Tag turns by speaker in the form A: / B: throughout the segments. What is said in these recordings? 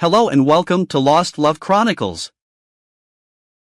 A: Hello and welcome to Lost Love Chronicles.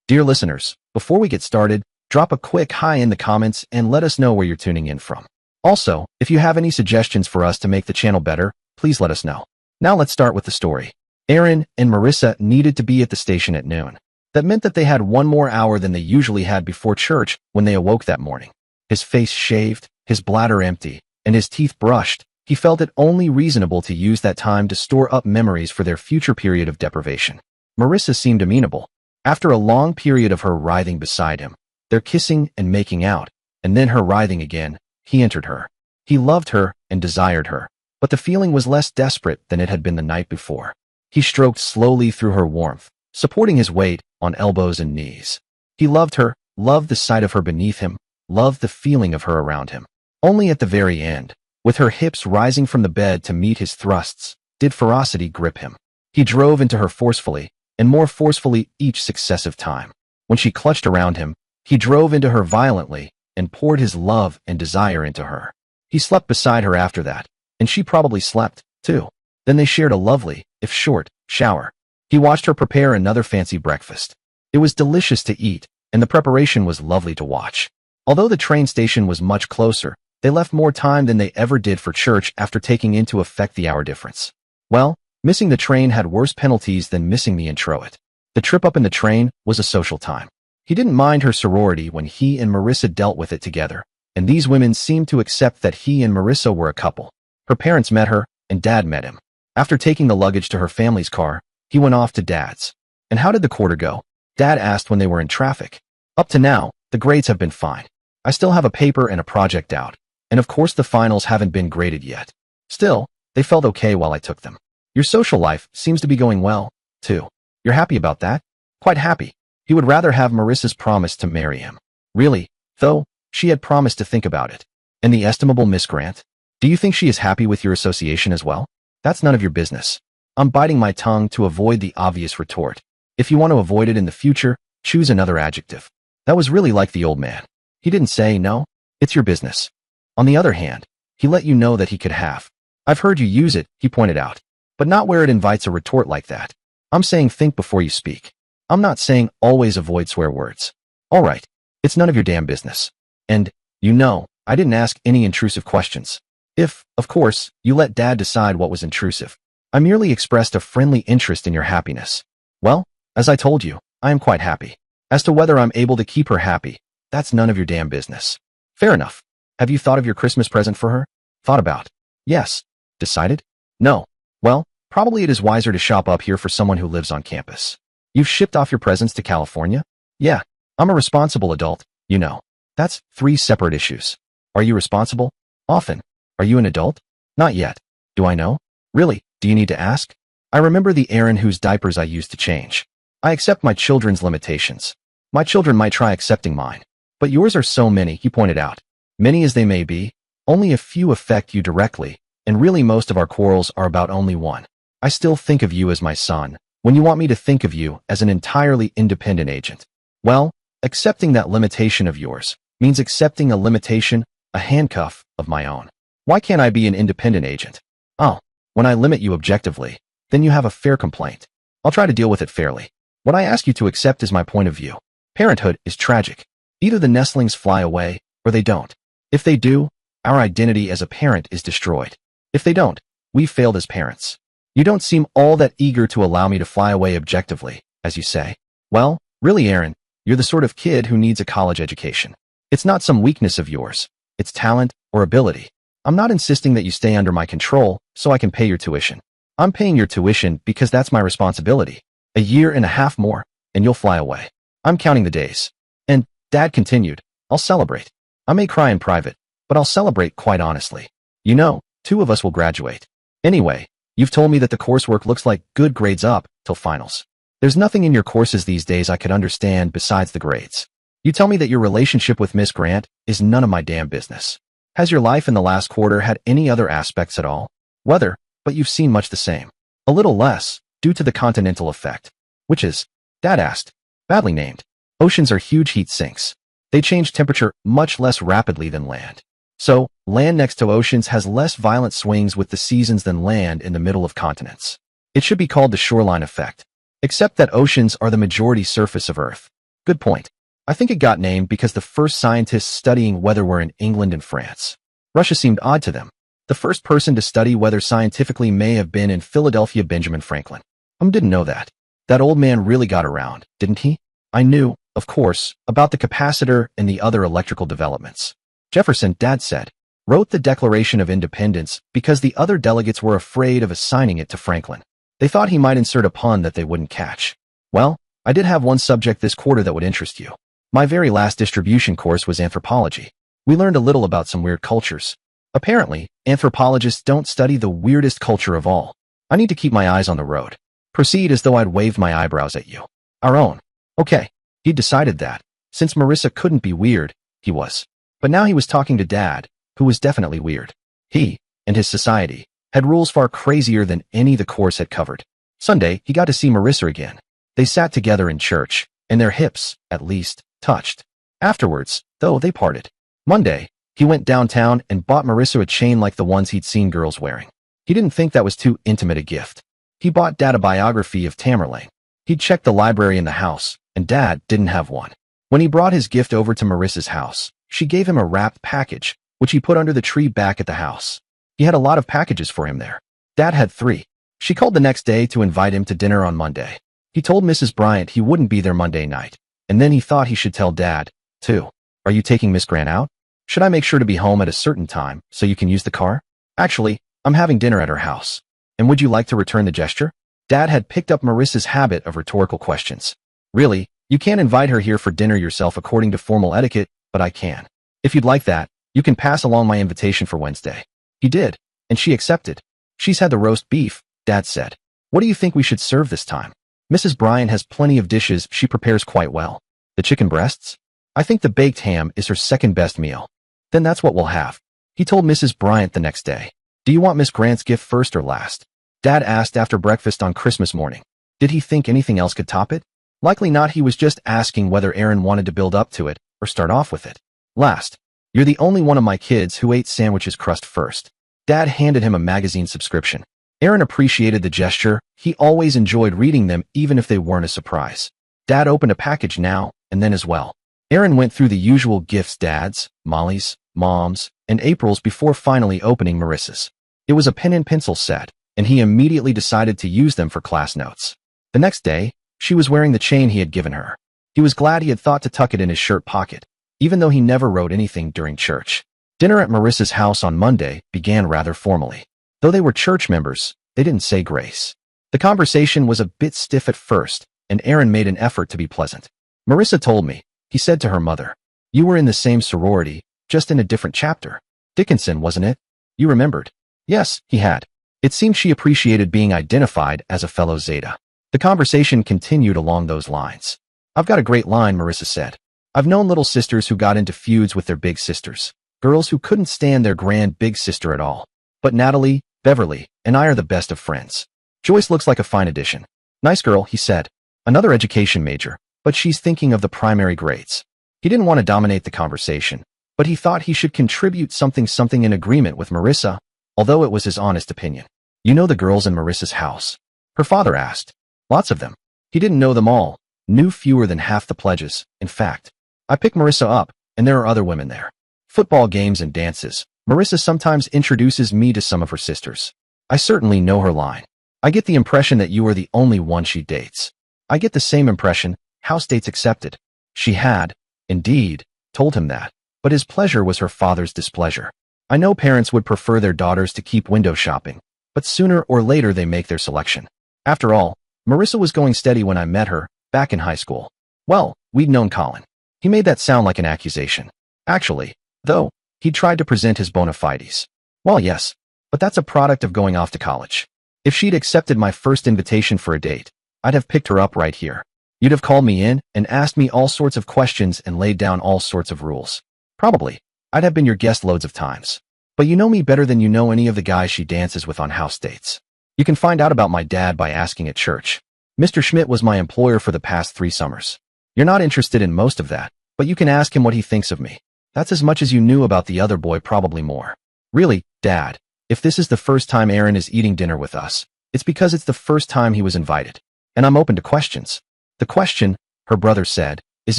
B: Dear listeners, before we get started, drop a quick hi in the comments and let us know where you're tuning in from. Also, if you have any suggestions for us to make the channel better, please let us know. Now let's start with the story. Aaron and Marissa needed to be at the station at noon. That meant that they had one more hour than they usually had before church when they awoke that morning. His face shaved, his bladder empty, and his teeth brushed. He felt it only reasonable to use that time to store up memories for their future period of deprivation. Marissa seemed amenable. After a long period of her writhing beside him, their kissing and making out, and then her writhing again, he entered her. He loved her and desired her, but the feeling was less desperate than it had been the night before. He stroked slowly through her warmth, supporting his weight on elbows and knees. He loved her, loved the sight of her beneath him, loved the feeling of her around him. Only at the very end, with her hips rising from the bed to meet his thrusts, did ferocity grip him. He drove into her forcefully, and more forcefully each successive time. When she clutched around him, he drove into her violently and poured his love and desire into her. He slept beside her after that, and she probably slept, too. Then they shared a lovely, if short, shower. He watched her prepare another fancy breakfast. It was delicious to eat, and the preparation was lovely to watch. Although the train station was much closer, they left more time than they ever did for church after taking into effect the hour difference. Well, missing the train had worse penalties than missing the introit. The trip up in the train was a social time. He didn't mind her sorority when he and Marissa dealt with it together, and these women seemed to accept that he and Marissa were a couple. Her parents met her, and Dad met him. After taking the luggage to her family's car, he went off to Dad's. And how did the quarter go? Dad asked when they were in traffic. Up to now, the grades have been fine. I still have a paper and a project out. And of course the finals haven't been graded yet. Still, they felt okay while I took them. Your social life seems to be going well, too. You're happy about that? Quite happy. He would rather have Marissa's promise to marry him. Really, though, she had promised to think about it. And the estimable Miss Grant? Do you think she is happy with your association as well? That's none of your business. I'm biting my tongue to avoid the obvious retort. If you want to avoid it in the future, choose another adjective. That was really like the old man. He didn't say, no, it's your business. On the other hand, he let you know that he could have. I've heard you use it, he pointed out, but not where it invites a retort like that. I'm saying think before you speak. I'm not saying always avoid swear words. All right, it's none of your damn business. And, you know, I didn't ask any intrusive questions. If, of course, you let Dad decide what was intrusive. I merely expressed a friendly interest in your happiness. Well, as I told you, I am quite happy. As to whether I'm able to keep her happy, that's none of your damn business. Fair enough. Have you thought of your Christmas present for her? Thought about? Yes. Decided? No. Well, probably it is wiser to shop up here for someone who lives on campus. You've shipped off your presents to California? Yeah. I'm a responsible adult, you know. That's 3 separate issues. Are you responsible? Often. Are you an adult? Not yet. Do I know? Really, do you need to ask? I remember the Aaron whose diapers I used to change. I accept my children's limitations. My children might try accepting mine. But yours are so many, he pointed out. Many as they may be, only a few affect you directly, and really most of our quarrels are about only one. I still think of you as my son, when you want me to think of you as an entirely independent agent. Well, accepting that limitation of yours means accepting a limitation, a handcuff, of my own. Why can't I be an independent agent? Oh, when I limit you objectively, then you have a fair complaint. I'll try to deal with it fairly. What I ask you to accept is my point of view. Parenthood is tragic. Either the nestlings fly away, or they don't. If they do, our identity as a parent is destroyed. If they don't, we've failed as parents. You don't seem all that eager to allow me to fly away objectively, as you say. Well, really, Aaron, you're the sort of kid who needs a college education. It's not some weakness of yours. It's talent or ability. I'm not insisting that you stay under my control so I can pay your tuition. I'm paying your tuition because that's my responsibility. A year and a half more, and you'll fly away. I'm counting the days. And, Dad continued, I'll celebrate. I may cry in private, but I'll celebrate quite honestly. You know, 2 of us will graduate. Anyway, you've told me that the coursework looks like good grades up till finals. There's nothing in your courses these days I could understand besides the grades. You tell me that your relationship with Miss Grant is none of my damn business. Has your life in the last quarter had any other aspects at all? Whether, but you've seen much the same. A little less, due to the continental effect. Which is? Dad asked. Badly named. Oceans are huge heat sinks. They change temperature much less rapidly than land. So, land next to oceans has less violent swings with the seasons than land in the middle of continents. It should be called the shoreline effect. Except that oceans are the majority surface of Earth. Good point. I think it got named because the first scientists studying weather were in England and France. Russia seemed odd to them. The first person to study weather scientifically may have been in Philadelphia Benjamin Franklin. Didn't know that. That old man really got around, didn't he? I knew, of course, about the capacitor and the other electrical developments. Jefferson, Dad said, wrote the Declaration of Independence because the other delegates were afraid of assigning it to Franklin. They thought he might insert a pun that they wouldn't catch. Well, I did have one subject this quarter that would interest you. My very last distribution course was anthropology. We learned a little about some weird cultures. Apparently, anthropologists don't study the weirdest culture of all. I need to keep my eyes on the road. Proceed as though I'd waved my eyebrows at you. Our own. Okay. He'd decided that. Since Marissa couldn't be weird, he was. But now he was talking to Dad, who was definitely weird. He, and his society, had rules far crazier than any the course had covered. Sunday, he got to see Marissa again. They sat together in church, and their hips, at least, touched. Afterwards, though, they parted. Monday, he went downtown and bought Marissa a chain like the ones he'd seen girls wearing. He didn't think that was too intimate a gift. He bought Dad a biography of Tamerlane. He'd checked the library in the house, and Dad didn't have one. When he brought his gift over to Marissa's house, she gave him a wrapped package, which he put under the tree back at the house. He had a lot of packages for him there. Dad had 3. She called the next day to invite him to dinner on Monday. He told Mrs. Bryant he wouldn't be there Monday night, and then he thought he should tell Dad, too. Are you taking Miss Grant out? Should I make sure to be home at a certain time so you can use the car? Actually, I'm having dinner at her house. And would you like to return the gesture? Dad had picked up Marissa's habit of rhetorical questions. Really, you can't invite her here for dinner yourself according to formal etiquette, but I can. If you'd like that, you can pass along my invitation for Wednesday. He did, and she accepted. She's had the roast beef, Dad said. What do you think we should serve this time? Mrs. Bryant has plenty of dishes she prepares quite well. The chicken breasts? I think the baked ham is her second best meal. Then that's what we'll have. He told Mrs. Bryant the next day. Do you want Miss Grant's gift first or last? Dad asked after breakfast on Christmas morning. Did he think anything else could top it? Likely not. He was just asking whether Aaron wanted to build up to it or start off with it. Last. You're the only one of my kids who ate sandwiches crust first. Dad handed him a magazine subscription. Aaron appreciated the gesture. He always enjoyed reading them even if they weren't a surprise. Dad opened a package now and then as well. Aaron went through the usual gifts: Dad's, Molly's, Mom's, and April's before finally opening Marissa's. It was a pen and pencil set, and he immediately decided to use them for class notes. The next day, she was wearing the chain he had given her. He was glad he had thought to tuck it in his shirt pocket, even though he never wrote anything during church. Dinner at Marissa's house on Monday began rather formally. Though they were church members, they didn't say grace. The conversation was a bit stiff at first, and Aaron made an effort to be pleasant. Marissa told me, he said to her mother, you were in the same sorority, just in a different chapter. Dickinson, wasn't it? You remembered. Yes, he had. It seemed she appreciated being identified as a fellow Zeta. The conversation continued along those lines. I've got a great line, Marissa said. I've known little sisters who got into feuds with their big sisters. Girls who couldn't stand their grand big sister at all. But Natalie, Beverly, and I are the best of friends. Joyce looks like a fine addition. Nice girl, he said. Another education major, but she's thinking of the primary grades. He didn't want to dominate the conversation, but he thought he should contribute something in agreement with Marissa, although it was his honest opinion. You know the girls in Marissa's house? Her father asked. Lots of them. He didn't know them all, knew fewer than half the pledges. In fact, I picked Marissa up, and there are other women there. Football games and dances. Marissa sometimes introduces me to some of her sisters. I certainly know her line. I get the impression that you are the only one she dates. I get the same impression, house dates accepted. She had, indeed, told him that, but his pleasure was her father's displeasure. I know parents would prefer their daughters to keep window shopping, but sooner or later they make their selection. After all, Marissa was going steady when I met her, back in high school. Well, we'd known Colin. He made that sound like an accusation. Actually, though, he tried to present his bona fides. Well, yes, but that's a product of going off to college. If she'd accepted my first invitation for a date, I'd have picked her up right here. You'd have called me in and asked me all sorts of questions and laid down all sorts of rules. Probably, I'd have been your guest loads of times. But you know me better than you know any of the guys she dances with on house dates. You can find out about my dad by asking at church. Mr. Schmidt was my employer for the past 3 summers. You're not interested in most of that, but you can ask him what he thinks of me. That's as much as you knew about the other boy, probably more. Really, Dad, if this is the first time Aaron is eating dinner with us, It's because it's the first time he was invited. And I'm open to questions. The question, her brother said, is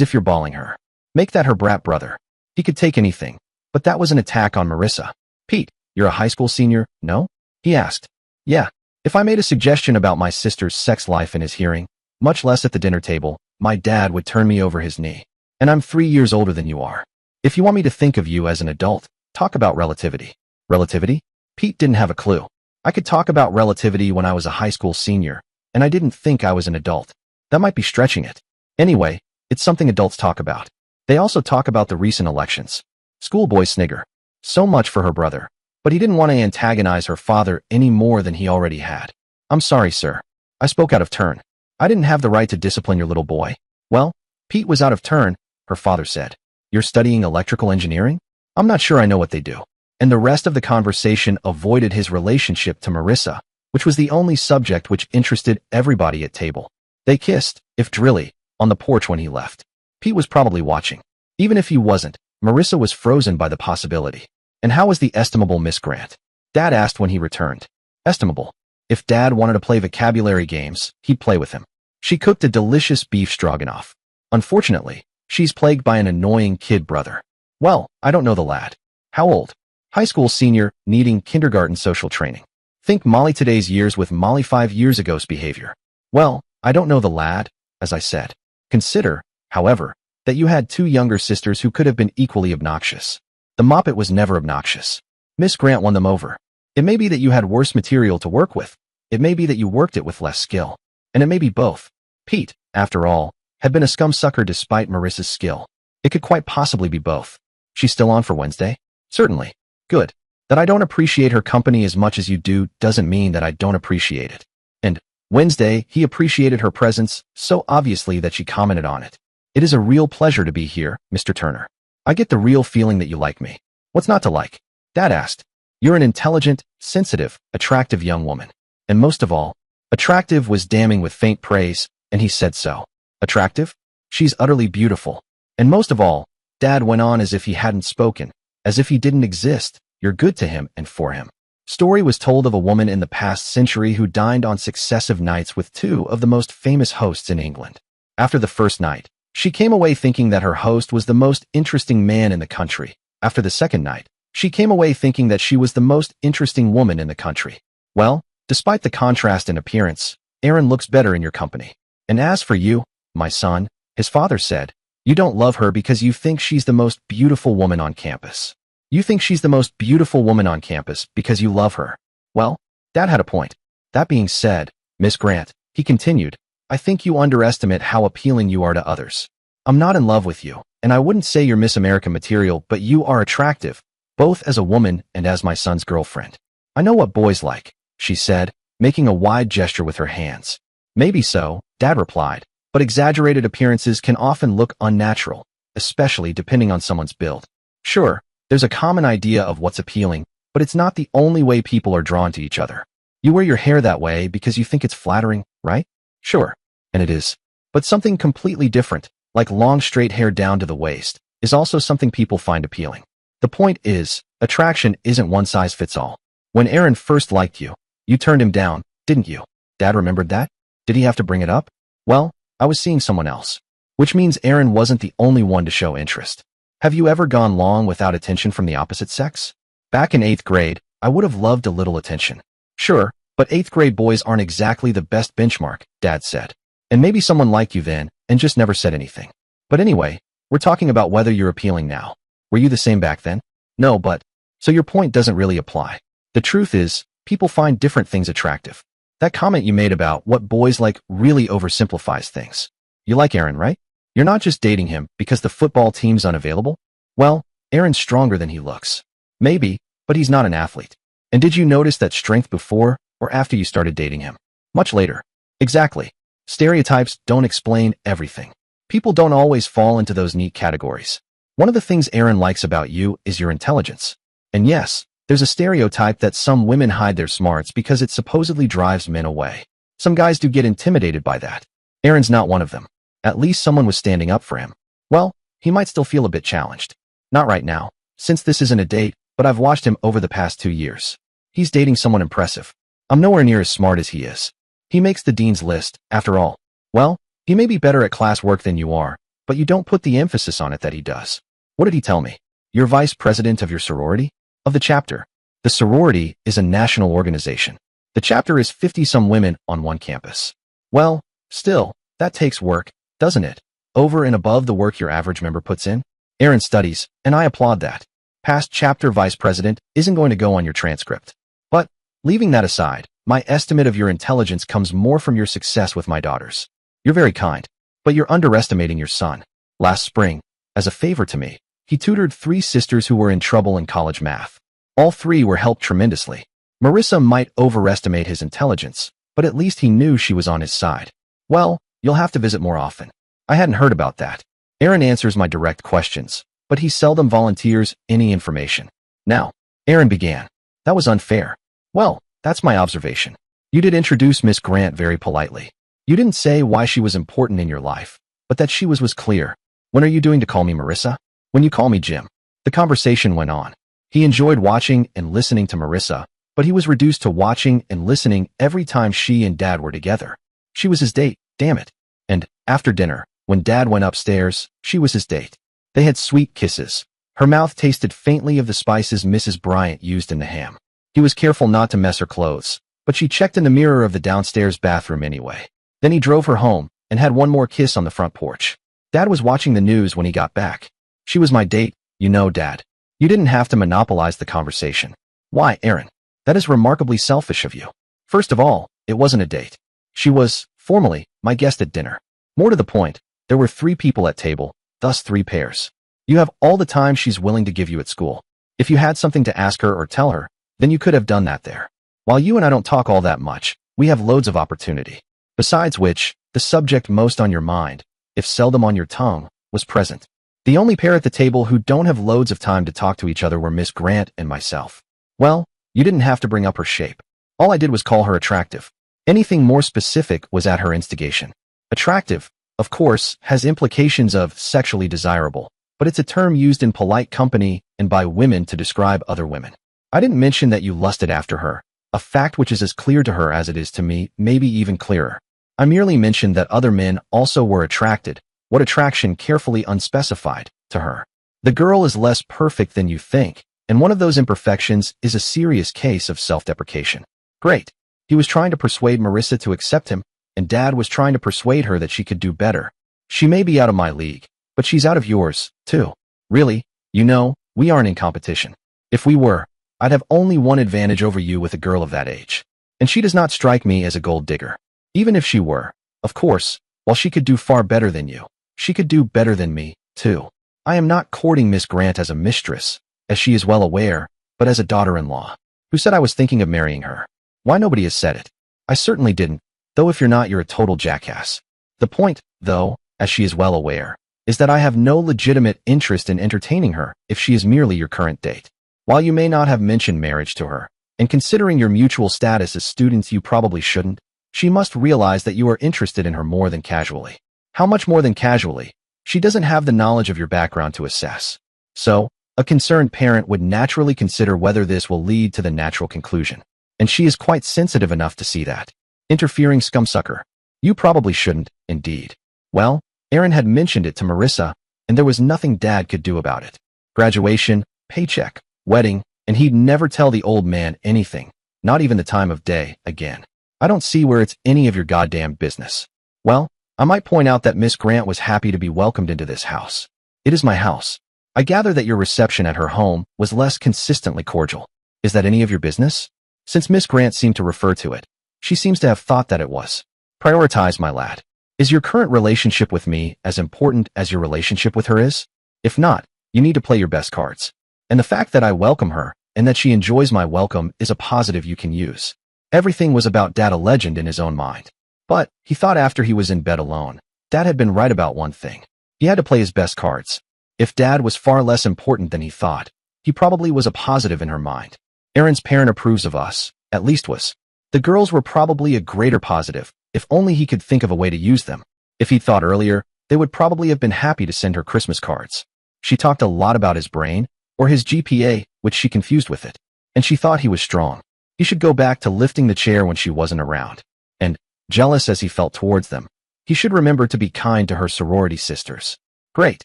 B: if you're balling her. Make that her brat brother. He could take anything. But that was an attack on Marissa. Pete, you're a high school senior, no? He asked. Yeah. If I made a suggestion about my sister's sex life in his hearing, much less at the dinner table, my dad would turn me over his knee. And I'm 3 years older than you are. If you want me to think of you as an adult, talk about relativity. Relativity? Pete didn't have a clue. I could talk about relativity when I was a high school senior, and I didn't think I was an adult. That might be stretching it. Anyway, it's something adults talk about. They also talk about the recent elections. Schoolboy snigger. So much for her brother. But he didn't want to antagonize her father any more than he already had. I'm sorry, sir. I spoke out of turn. I didn't have the right to discipline your little boy. Well, Pete was out of turn, her father said. You're studying electrical engineering? I'm not sure I know what they do. And the rest of the conversation avoided his relationship to Marissa, which was the only subject which interested everybody at table. They kissed, if drilly, on the porch when he left. Pete was probably watching. Even if he wasn't, Marissa was frozen by the possibility. And how was the estimable Miss Grant? Dad asked when he returned. Estimable. If Dad wanted to play vocabulary games, he'd play with him. She cooked a delicious beef stroganoff. Unfortunately, she's plagued by an annoying kid brother. Well, I don't know the lad. How old? High school senior, needing kindergarten social training. Think Molly today's years with Molly 5 years ago's behavior. Well, I don't know the lad, as I said. Consider, however, that you had 2 younger sisters who could have been equally obnoxious. The moppet was never obnoxious. Miss Grant won them over. It may be that you had worse material to work with. It may be that you worked it with less skill. And it may be both. Pete, after all, had been a scum-sucker despite Marissa's skill. It could quite possibly be both. She's still on for Wednesday? Certainly. Good. That I don't appreciate her company as much as you do doesn't mean that I don't appreciate it. And Wednesday, he appreciated her presence so obviously that she commented on it. It is a real pleasure to be here, Mr. Turner. I get the real feeling that you like me. What's not to like? Dad asked. You're an intelligent, sensitive, attractive young woman. And most of all, attractive was damning with faint praise, and he said so. Attractive? She's utterly beautiful. And most of all, Dad went on as if he hadn't spoken, as if he didn't exist. You're good to him and for him. Story was told of a woman in the past century who dined on successive nights with 2 of the most famous hosts in England. After the first night, she came away thinking that her host was the most interesting man in the country. After the second night, she came away thinking that she was the most interesting woman in the country. Well, despite the contrast in appearance, Erin looks better in your company. And as for you, my son, his father said, you don't love her because you think she's the most beautiful woman on campus. You think she's the most beautiful woman on campus because you love her. Well, Dad had a point. That being said, Miss Grant, he continued, I think you underestimate how appealing you are to others. I'm not in love with you, and I wouldn't say you're Miss America material, but you are attractive, both as a woman and as my son's girlfriend. I know what boys like, she said, making a wide gesture with her hands. Maybe so, Dad replied, but exaggerated appearances can often look unnatural, especially depending on someone's build. Sure, there's a common idea of what's appealing, but it's not the only way people are drawn to each other. You wear your hair that way because you think it's flattering, right? Sure, and it is. But something completely different, like long straight hair down to the waist, is also something people find appealing. The point is, attraction isn't one size fits all. When Erin first liked you, you turned him down, didn't you? Dad remembered that? Did he have to bring it up? Well, I was seeing someone else. Which means Erin wasn't the only one to show interest. Have you ever gone long without attention from the opposite sex? Back in 8th grade, I would have loved a little attention. Sure, but 8th grade boys aren't exactly the best benchmark, Dad said. And maybe someone liked you then, and just never said anything. But anyway, we're talking about whether you're appealing now. Were you the same back then? No, but, so your point doesn't really apply. The truth is, people find different things attractive. That comment you made about what boys like really oversimplifies things. You like Erin, right? You're not just dating him because the football team's unavailable? Well, Erin's stronger than he looks. Maybe, but he's not an athlete. And did you notice that strength before or after you started dating him? Much later. Exactly. Stereotypes don't explain everything. People don't always fall into those neat categories. One of the things Erin likes about you is your intelligence. And yes, there's a stereotype that some women hide their smarts because it supposedly drives men away. Some guys do get intimidated by that. Erin's not one of them. At least someone was standing up for him. Well, he might still feel a bit challenged. Not right now, since this isn't a date, but I've watched him over the past 2 years. He's dating someone impressive. I'm nowhere near as smart as he is. He makes the dean's list, after all. Well, he may be better at classwork than you are, but you don't put the emphasis on it that he does. What did he tell me? You're vice president of your sorority? Of the chapter. The sorority is a national organization. The chapter is 50-some women on one campus. Well, still, that takes work, doesn't it? Over and above the work your average member puts in? Aaron studies, and I applaud that. Past chapter vice president isn't going to go on your transcript. But, leaving that aside, my estimate of your intelligence comes more from your success with my daughters. You're very kind, but you're underestimating your son. Last spring, as a favor to me, he tutored 3 sisters who were in trouble in college math. All 3 were helped tremendously. Marissa might overestimate his intelligence, but at least he knew she was on his side. Well, you'll have to visit more often. I hadn't heard about that. Aaron answers my direct questions, but he seldom volunteers any information. Now, Aaron began. That was unfair. Well, that's my observation. You did introduce Miss Grant very politely. You didn't say why she was important in your life, but that she was clear. When are you doing to call me Marissa? When you call me Jim. The conversation went on. He enjoyed watching and listening to Marissa, but he was reduced to watching and listening every time she and Dad were together. She was his date, damn it. And, after dinner, when Dad went upstairs, she was his date. They had sweet kisses. Her mouth tasted faintly of the spices Mrs. Bryant used in the ham. He was careful not to mess her clothes, but she checked in the mirror of the downstairs bathroom anyway. Then he drove her home and had one more kiss on the front porch. Dad was watching the news when he got back. She was my date, you know, Dad. You didn't have to monopolize the conversation. Why, Aaron? That is remarkably selfish of you. First of all, it wasn't a date. She was, formally, my guest at dinner. More to the point, there were 3 people at table, thus 3 pairs. You have all the time she's willing to give you at school. If you had something to ask her or tell her, then you could have done that there. While you and I don't talk all that much, we have loads of opportunity. Besides which, the subject most on your mind, if seldom on your tongue, was present. The only pair at the table who don't have loads of time to talk to each other were Miss Grant and myself. Well, you didn't have to bring up her shape. All I did was call her attractive. Anything more specific was at her instigation. Attractive, of course, has implications of sexually desirable, but it's a term used in polite company and by women to describe other women. I didn't mention that you lusted after her, a fact which is as clear to her as it is to me, maybe even clearer. I merely mentioned that other men also were attracted, what attraction carefully unspecified, to her. The girl is less perfect than you think, and one of those imperfections is a serious case of self-deprecation. Great. He was trying to persuade Marissa to accept him, and Dad was trying to persuade her that she could do better. She may be out of my league, but she's out of yours, too. Really, you know, we aren't in competition. If we were, I'd have only one advantage over you with a girl of that age. And she does not strike me as a gold digger. Even if she were, of course, while she could do far better than you, she could do better than me, too. I am not courting Miss Grant as a mistress, as she is well aware, but as a daughter-in-law. Who said I was thinking of marrying her? Why, nobody has said it. I certainly didn't, though if you're not, you're a total jackass. The point, though, as she is well aware, is that I have no legitimate interest in entertaining her if she is merely your current date. While you may not have mentioned marriage to her, and considering your mutual status as students you probably shouldn't, she must realize that you are interested in her more than casually. How much more than casually? She doesn't have the knowledge of your background to assess. So, a concerned parent would naturally consider whether this will lead to the natural conclusion. And she is quite sensitive enough to see that. Interfering scumsucker. You probably shouldn't, indeed. Well, Aaron had mentioned it to Marissa, and there was nothing Dad could do about it. Graduation, paycheck, wedding, and he'd never tell the old man anything, not even the time of day, again. I don't see where it's any of your goddamn business. Well, I might point out that Miss Grant was happy to be welcomed into this house. It is my house. I gather that your reception at her home was less consistently cordial. Is that any of your business? Since Miss Grant seemed to refer to it, she seems to have thought that it was. Prioritize, my lad. Is your current relationship with me as important as your relationship with her is? If not, you need to play your best cards. And the fact that I welcome her, and that she enjoys my welcome is a positive you can use. Everything was about Dad, a legend in his own mind. But, he thought after he was in bed alone, Dad had been right about one thing. He had to play his best cards. If Dad was far less important than he thought, he probably was a positive in her mind. Aaron's parent approves of us, at least was. The girls were probably a greater positive, if only he could think of a way to use them. If he'd thought earlier, they would probably have been happy to send her Christmas cards. She talked a lot about his brain, or his GPA, which she confused with it. And she thought he was strong. He should go back to lifting the chair when she wasn't around. And, jealous as he felt towards them, he should remember to be kind to her sorority sisters. Great.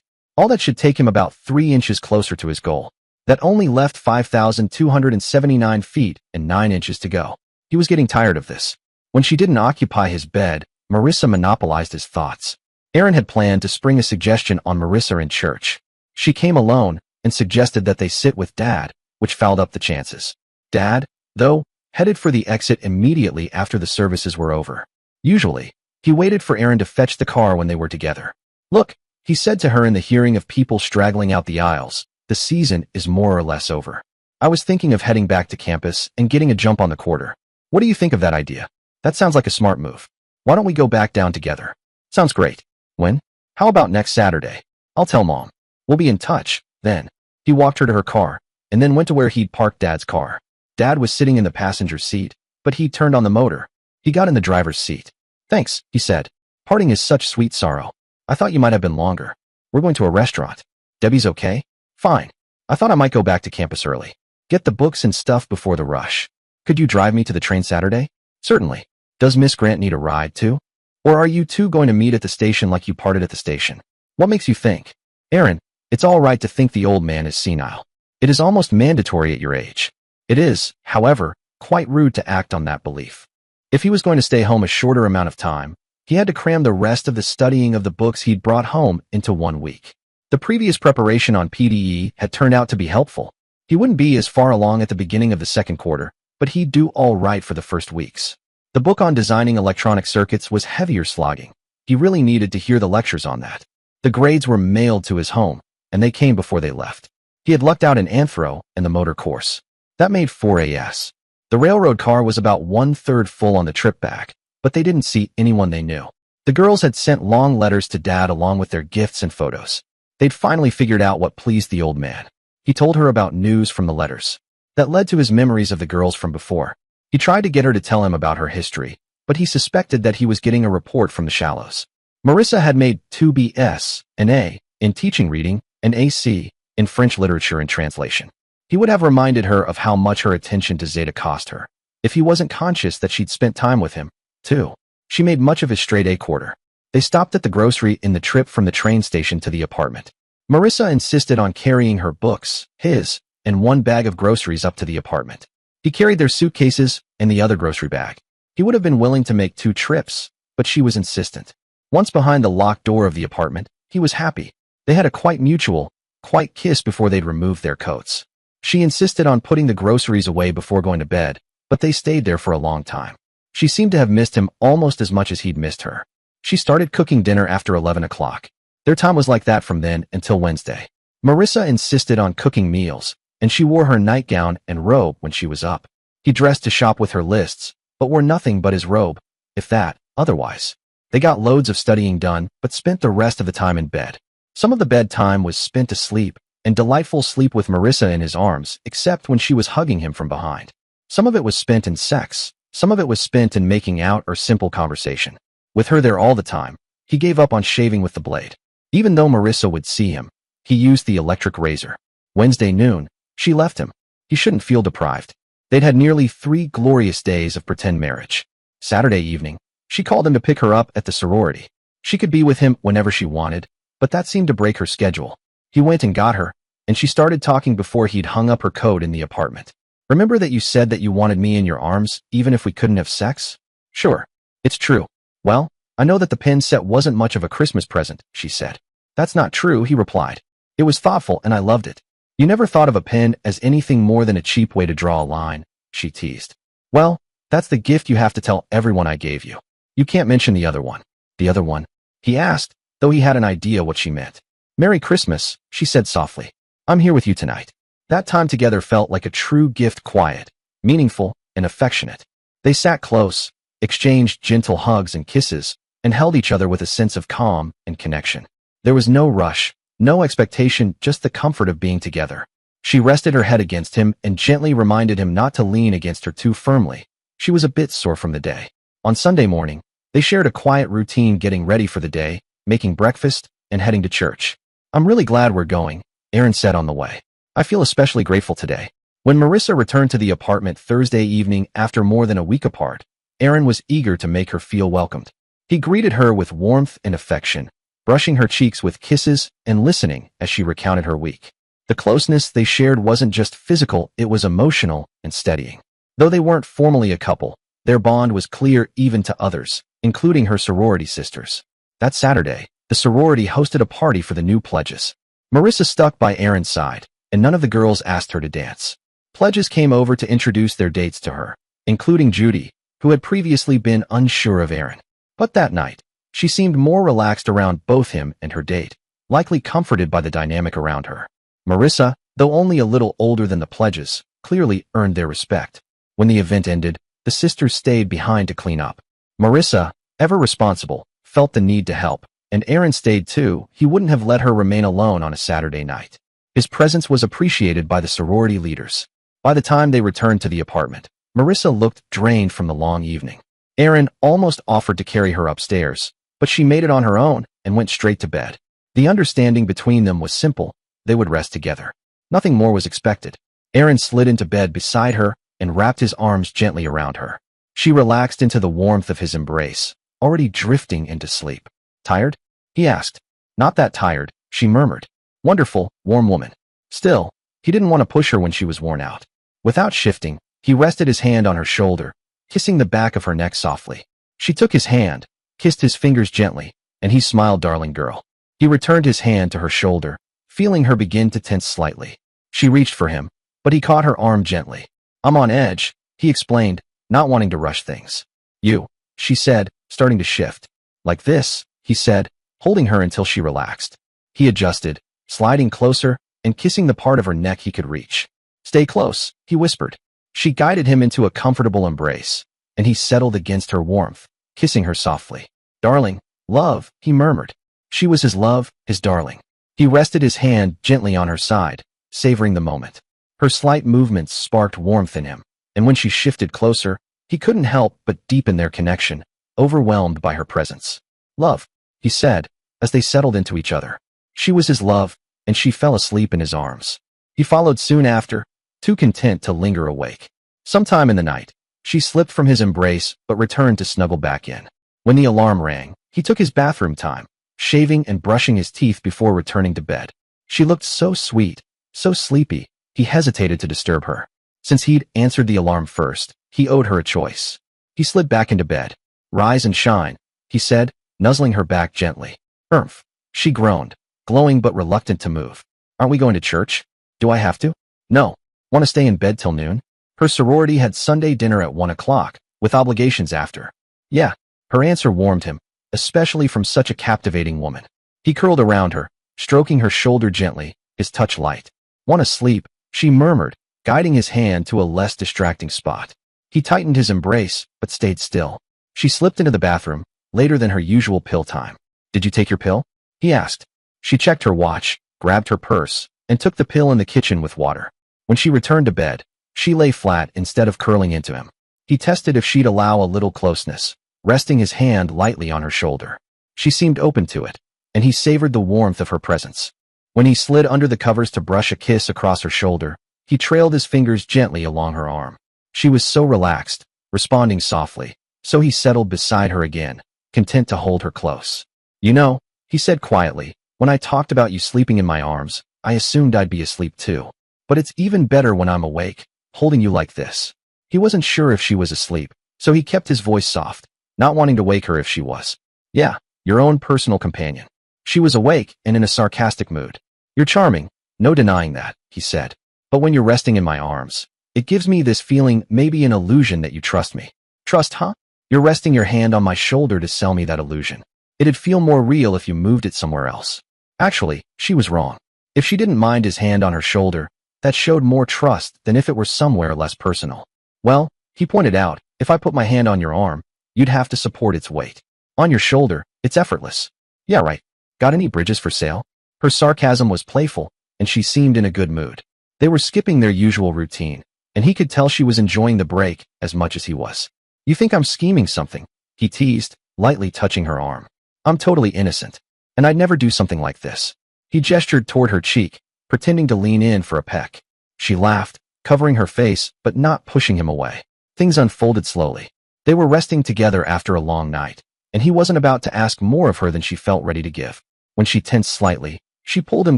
B: All that should take him about 3 inches closer to his goal. That only left 5,279 feet and 9 inches to go. He was getting tired of this. When she didn't occupy his bed, Marissa monopolized his thoughts. Erin had planned to spring a suggestion on Marissa in church. She came alone and suggested that they sit with Dad, which fouled up the chances. Dad, though, headed for the exit immediately after the services were over. Usually, he waited for Erin to fetch the car when they were together. Look, he said to her in the hearing of people straggling out the aisles, the season is more or less over. I was thinking of heading back to campus and getting a jump on the quarter. What do you think of that idea? That sounds like a smart move. Why don't we go back down together? Sounds great. When? How about next Saturday? I'll tell Mom. We'll be in touch, then. He walked her to her car, and then went to where he'd parked Dad's car. Dad was sitting in the passenger seat, but he turned on the motor. He got in the driver's seat. Thanks, he said. Parting is such sweet sorrow. I thought you might have been longer. We're going to a restaurant. Debbie's okay? Fine. I thought I might go back to campus early. Get the books and stuff before the rush. Could you drive me to the train Saturday? Certainly. Does Miss Grant need a ride too? Or are you two going to meet at the station like you parted at the station? What makes you think? Erin, it's all right to think the old man is senile. It is almost mandatory at your age. It is, however, quite rude to act on that belief. If he was going to stay home a shorter amount of time, he had to cram the rest of the studying of the books he'd brought home into 1 week. The previous preparation on PDE had turned out to be helpful. He wouldn't be as far along at the beginning of the second quarter, but he'd do all right for the first weeks. The book on designing electronic circuits was heavier slogging. He really needed to hear the lectures on that. The grades were mailed to his home, and they came before they left. He had lucked out in Anthro and the motor course. That made 4 AS. The railroad car was about 1/3 full on the trip back, but they didn't see anyone they knew. The girls had sent long letters to Dad along with their gifts and photos. They'd finally figured out what pleased the old man. He told her about news from the letters. That led to his memories of the girls from before. He tried to get her to tell him about her history, but he suspected that he was getting a report from the shallows. Marissa had made 2 BS, an A, in teaching reading, and AC, in French literature and translation. He would have reminded her of how much her attention to Zeta cost her, if he wasn't conscious that she'd spent time with him, too. She made much of his straight A quarter. They stopped at the grocery in the trip from the train station to the apartment. Marissa insisted on carrying her books, his, and 1 bag of groceries up to the apartment. He carried their suitcases and the other grocery bag. He would have been willing to make 2 trips, but she was insistent. Once behind the locked door of the apartment, he was happy. They had a quite kiss before they'd removed their coats. She insisted on putting the groceries away before going to bed, but they stayed there for a long time. She seemed to have missed him almost as much as he'd missed her. She started cooking dinner after 11 o'clock. Their time was like that from then until Wednesday. Marissa insisted on cooking meals, and she wore her nightgown and robe when she was up. He dressed to shop with her lists, but wore nothing but his robe, if that, otherwise. They got loads of studying done, but spent the rest of the time in bed. Some of the bedtime was spent asleep, and delightful sleep with Marissa in his arms, except when she was hugging him from behind. Some of it was spent in sex, some of it was spent in making out or simple conversation. With her there all the time, he gave up on shaving with the blade. Even though Marissa would see him, he used the electric razor. Wednesday noon, she left him. He shouldn't feel deprived. They'd had nearly 3 glorious days of pretend marriage. Saturday evening, she called him to pick her up at the sorority. She could be with him whenever she wanted, but that seemed to break her schedule. He went and got her, and she started talking before he'd hung up her coat in the apartment. Remember that you said that you wanted me in your arms, even if we couldn't have sex? Sure. It's true. Well, I know that the pen set wasn't much of a Christmas present, she said. That's not true, he replied. It was thoughtful and I loved it. You never thought of a pen as anything more than a cheap way to draw a line, she teased. Well, that's the gift you have to tell everyone I gave you. You can't mention the other one. The other one? He asked, though he had an idea what she meant. Merry Christmas, she said softly. I'm here with you tonight. That time together felt like a true gift, quiet, meaningful, and affectionate. They sat close, exchanged gentle hugs and kisses, and held each other with a sense of calm and connection. There was no rush, no expectation, just the comfort of being together. She rested her head against him and gently reminded him not to lean against her too firmly. She was a bit sore from the day. On Sunday morning, they shared a quiet routine, getting ready for the day, making breakfast, and heading to church. I'm really glad we're going, Erin said on the way. I feel especially grateful today. When Marissa returned to the apartment Thursday evening after more than a week apart, Aaron was eager to make her feel welcomed. He greeted her with warmth and affection, brushing her cheeks with kisses and listening as she recounted her week. The closeness they shared wasn't just physical, it was emotional and steadying. Though they weren't formally a couple, their bond was clear even to others, including her sorority sisters. That Saturday, the sorority hosted a party for the new pledges. Marissa stuck by Aaron's side, and none of the girls asked her to dance. Pledges came over to introduce their dates to her, including Judy, who had previously been unsure of Aaron. But that night, she seemed more relaxed around both him and her date, likely comforted by the dynamic around her. Marissa, though only a little older than the pledges, clearly earned their respect. When the event ended, the sisters stayed behind to clean up. Marissa, ever responsible, felt the need to help, and Aaron stayed too. He wouldn't have let her remain alone on a Saturday night. His presence was appreciated by the sorority leaders. By the time they returned to the apartment, Marissa looked drained from the long evening. Aaron almost offered to carry her upstairs, but she made it on her own and went straight to bed. The understanding between them was simple. They would rest together. Nothing more was expected. Aaron slid into bed beside her and wrapped his arms gently around her. She relaxed into the warmth of his embrace, already drifting into sleep. Tired? He asked. Not that tired, she murmured. Wonderful, warm woman. Still, he didn't want to push her when she was worn out. Without shifting, he rested his hand on her shoulder, kissing the back of her neck softly. She took his hand, kissed his fingers gently, and he smiled, darling girl. He returned his hand to her shoulder, feeling her begin to tense slightly. She reached for him, but he caught her arm gently. I'm on edge, he explained, not wanting to rush things. You, she said, starting to shift. Like this, he said, holding her until she relaxed. He adjusted, sliding closer and kissing the part of her neck he could reach. Stay close, he whispered. She guided him into a comfortable embrace, and he settled against her warmth, kissing her softly. Darling, love, he murmured. She was his love, his darling. He rested his hand gently on her side, savoring the moment. Her slight movements sparked warmth in him, and when she shifted closer, he couldn't help but deepen their connection, overwhelmed by her presence. Love, he said, as they settled into each other. She was his love, and she fell asleep in his arms. He followed soon after, too content to linger awake. Sometime in the night, she slipped from his embrace but returned to snuggle back in. When the alarm rang, he took his bathroom time, shaving and brushing his teeth before returning to bed. She looked so sweet, so sleepy, he hesitated to disturb her. Since he'd answered the alarm first, he owed her a choice. He slid back into bed. Rise and shine, he said, nuzzling her back gently. Oomph. She groaned, glowing but reluctant to move. Aren't we going to church? Do I have to? No. Want to stay in bed till noon? Her sorority had Sunday dinner at 1 o'clock, with obligations after. Yeah. Her answer warmed him, especially from such a captivating woman. He curled around her, stroking her shoulder gently, his touch light. Want to sleep, she murmured, guiding his hand to a less distracting spot. He tightened his embrace, but stayed still. She slipped into the bathroom, later than her usual pill time. Did you take your pill? He asked. She checked her watch, grabbed her purse, and took the pill in the kitchen with water. When she returned to bed, she lay flat instead of curling into him. He tested if she'd allow a little closeness, resting his hand lightly on her shoulder. She seemed open to it, and he savored the warmth of her presence. When he slid under the covers to brush a kiss across her shoulder, he trailed his fingers gently along her arm. She was so relaxed, responding softly, so he settled beside her again, content to hold her close. You know, he said quietly, when I talked about you sleeping in my arms, I assumed I'd be asleep too. But it's even better when I'm awake, holding you like this. He wasn't sure if she was asleep, so he kept his voice soft, not wanting to wake her if she was. Yeah, your own personal companion. She was awake and in a sarcastic mood. You're charming, no denying that, he said. But when you're resting in my arms, it gives me this feeling, maybe an illusion that you trust me. Trust, huh? You're resting your hand on my shoulder to sell me that illusion. It'd feel more real if you moved it somewhere else. Actually, she was wrong. If she didn't mind his hand on her shoulder, that showed more trust than if it were somewhere less personal. Well, he pointed out, if I put my hand on your arm, you'd have to support its weight. On your shoulder, it's effortless. Yeah, right. Got any bridges for sale? Her sarcasm was playful, and she seemed in a good mood. They were skipping their usual routine, and he could tell she was enjoying the break as much as he was. You think I'm scheming something? He teased, lightly touching her arm. I'm totally innocent, and I'd never do something like this. He gestured toward her cheek, pretending to lean in for a peck. She laughed, covering her face but not pushing him away. Things unfolded slowly. They were resting together after a long night, and he wasn't about to ask more of her than she felt ready to give. When she tensed slightly, she pulled him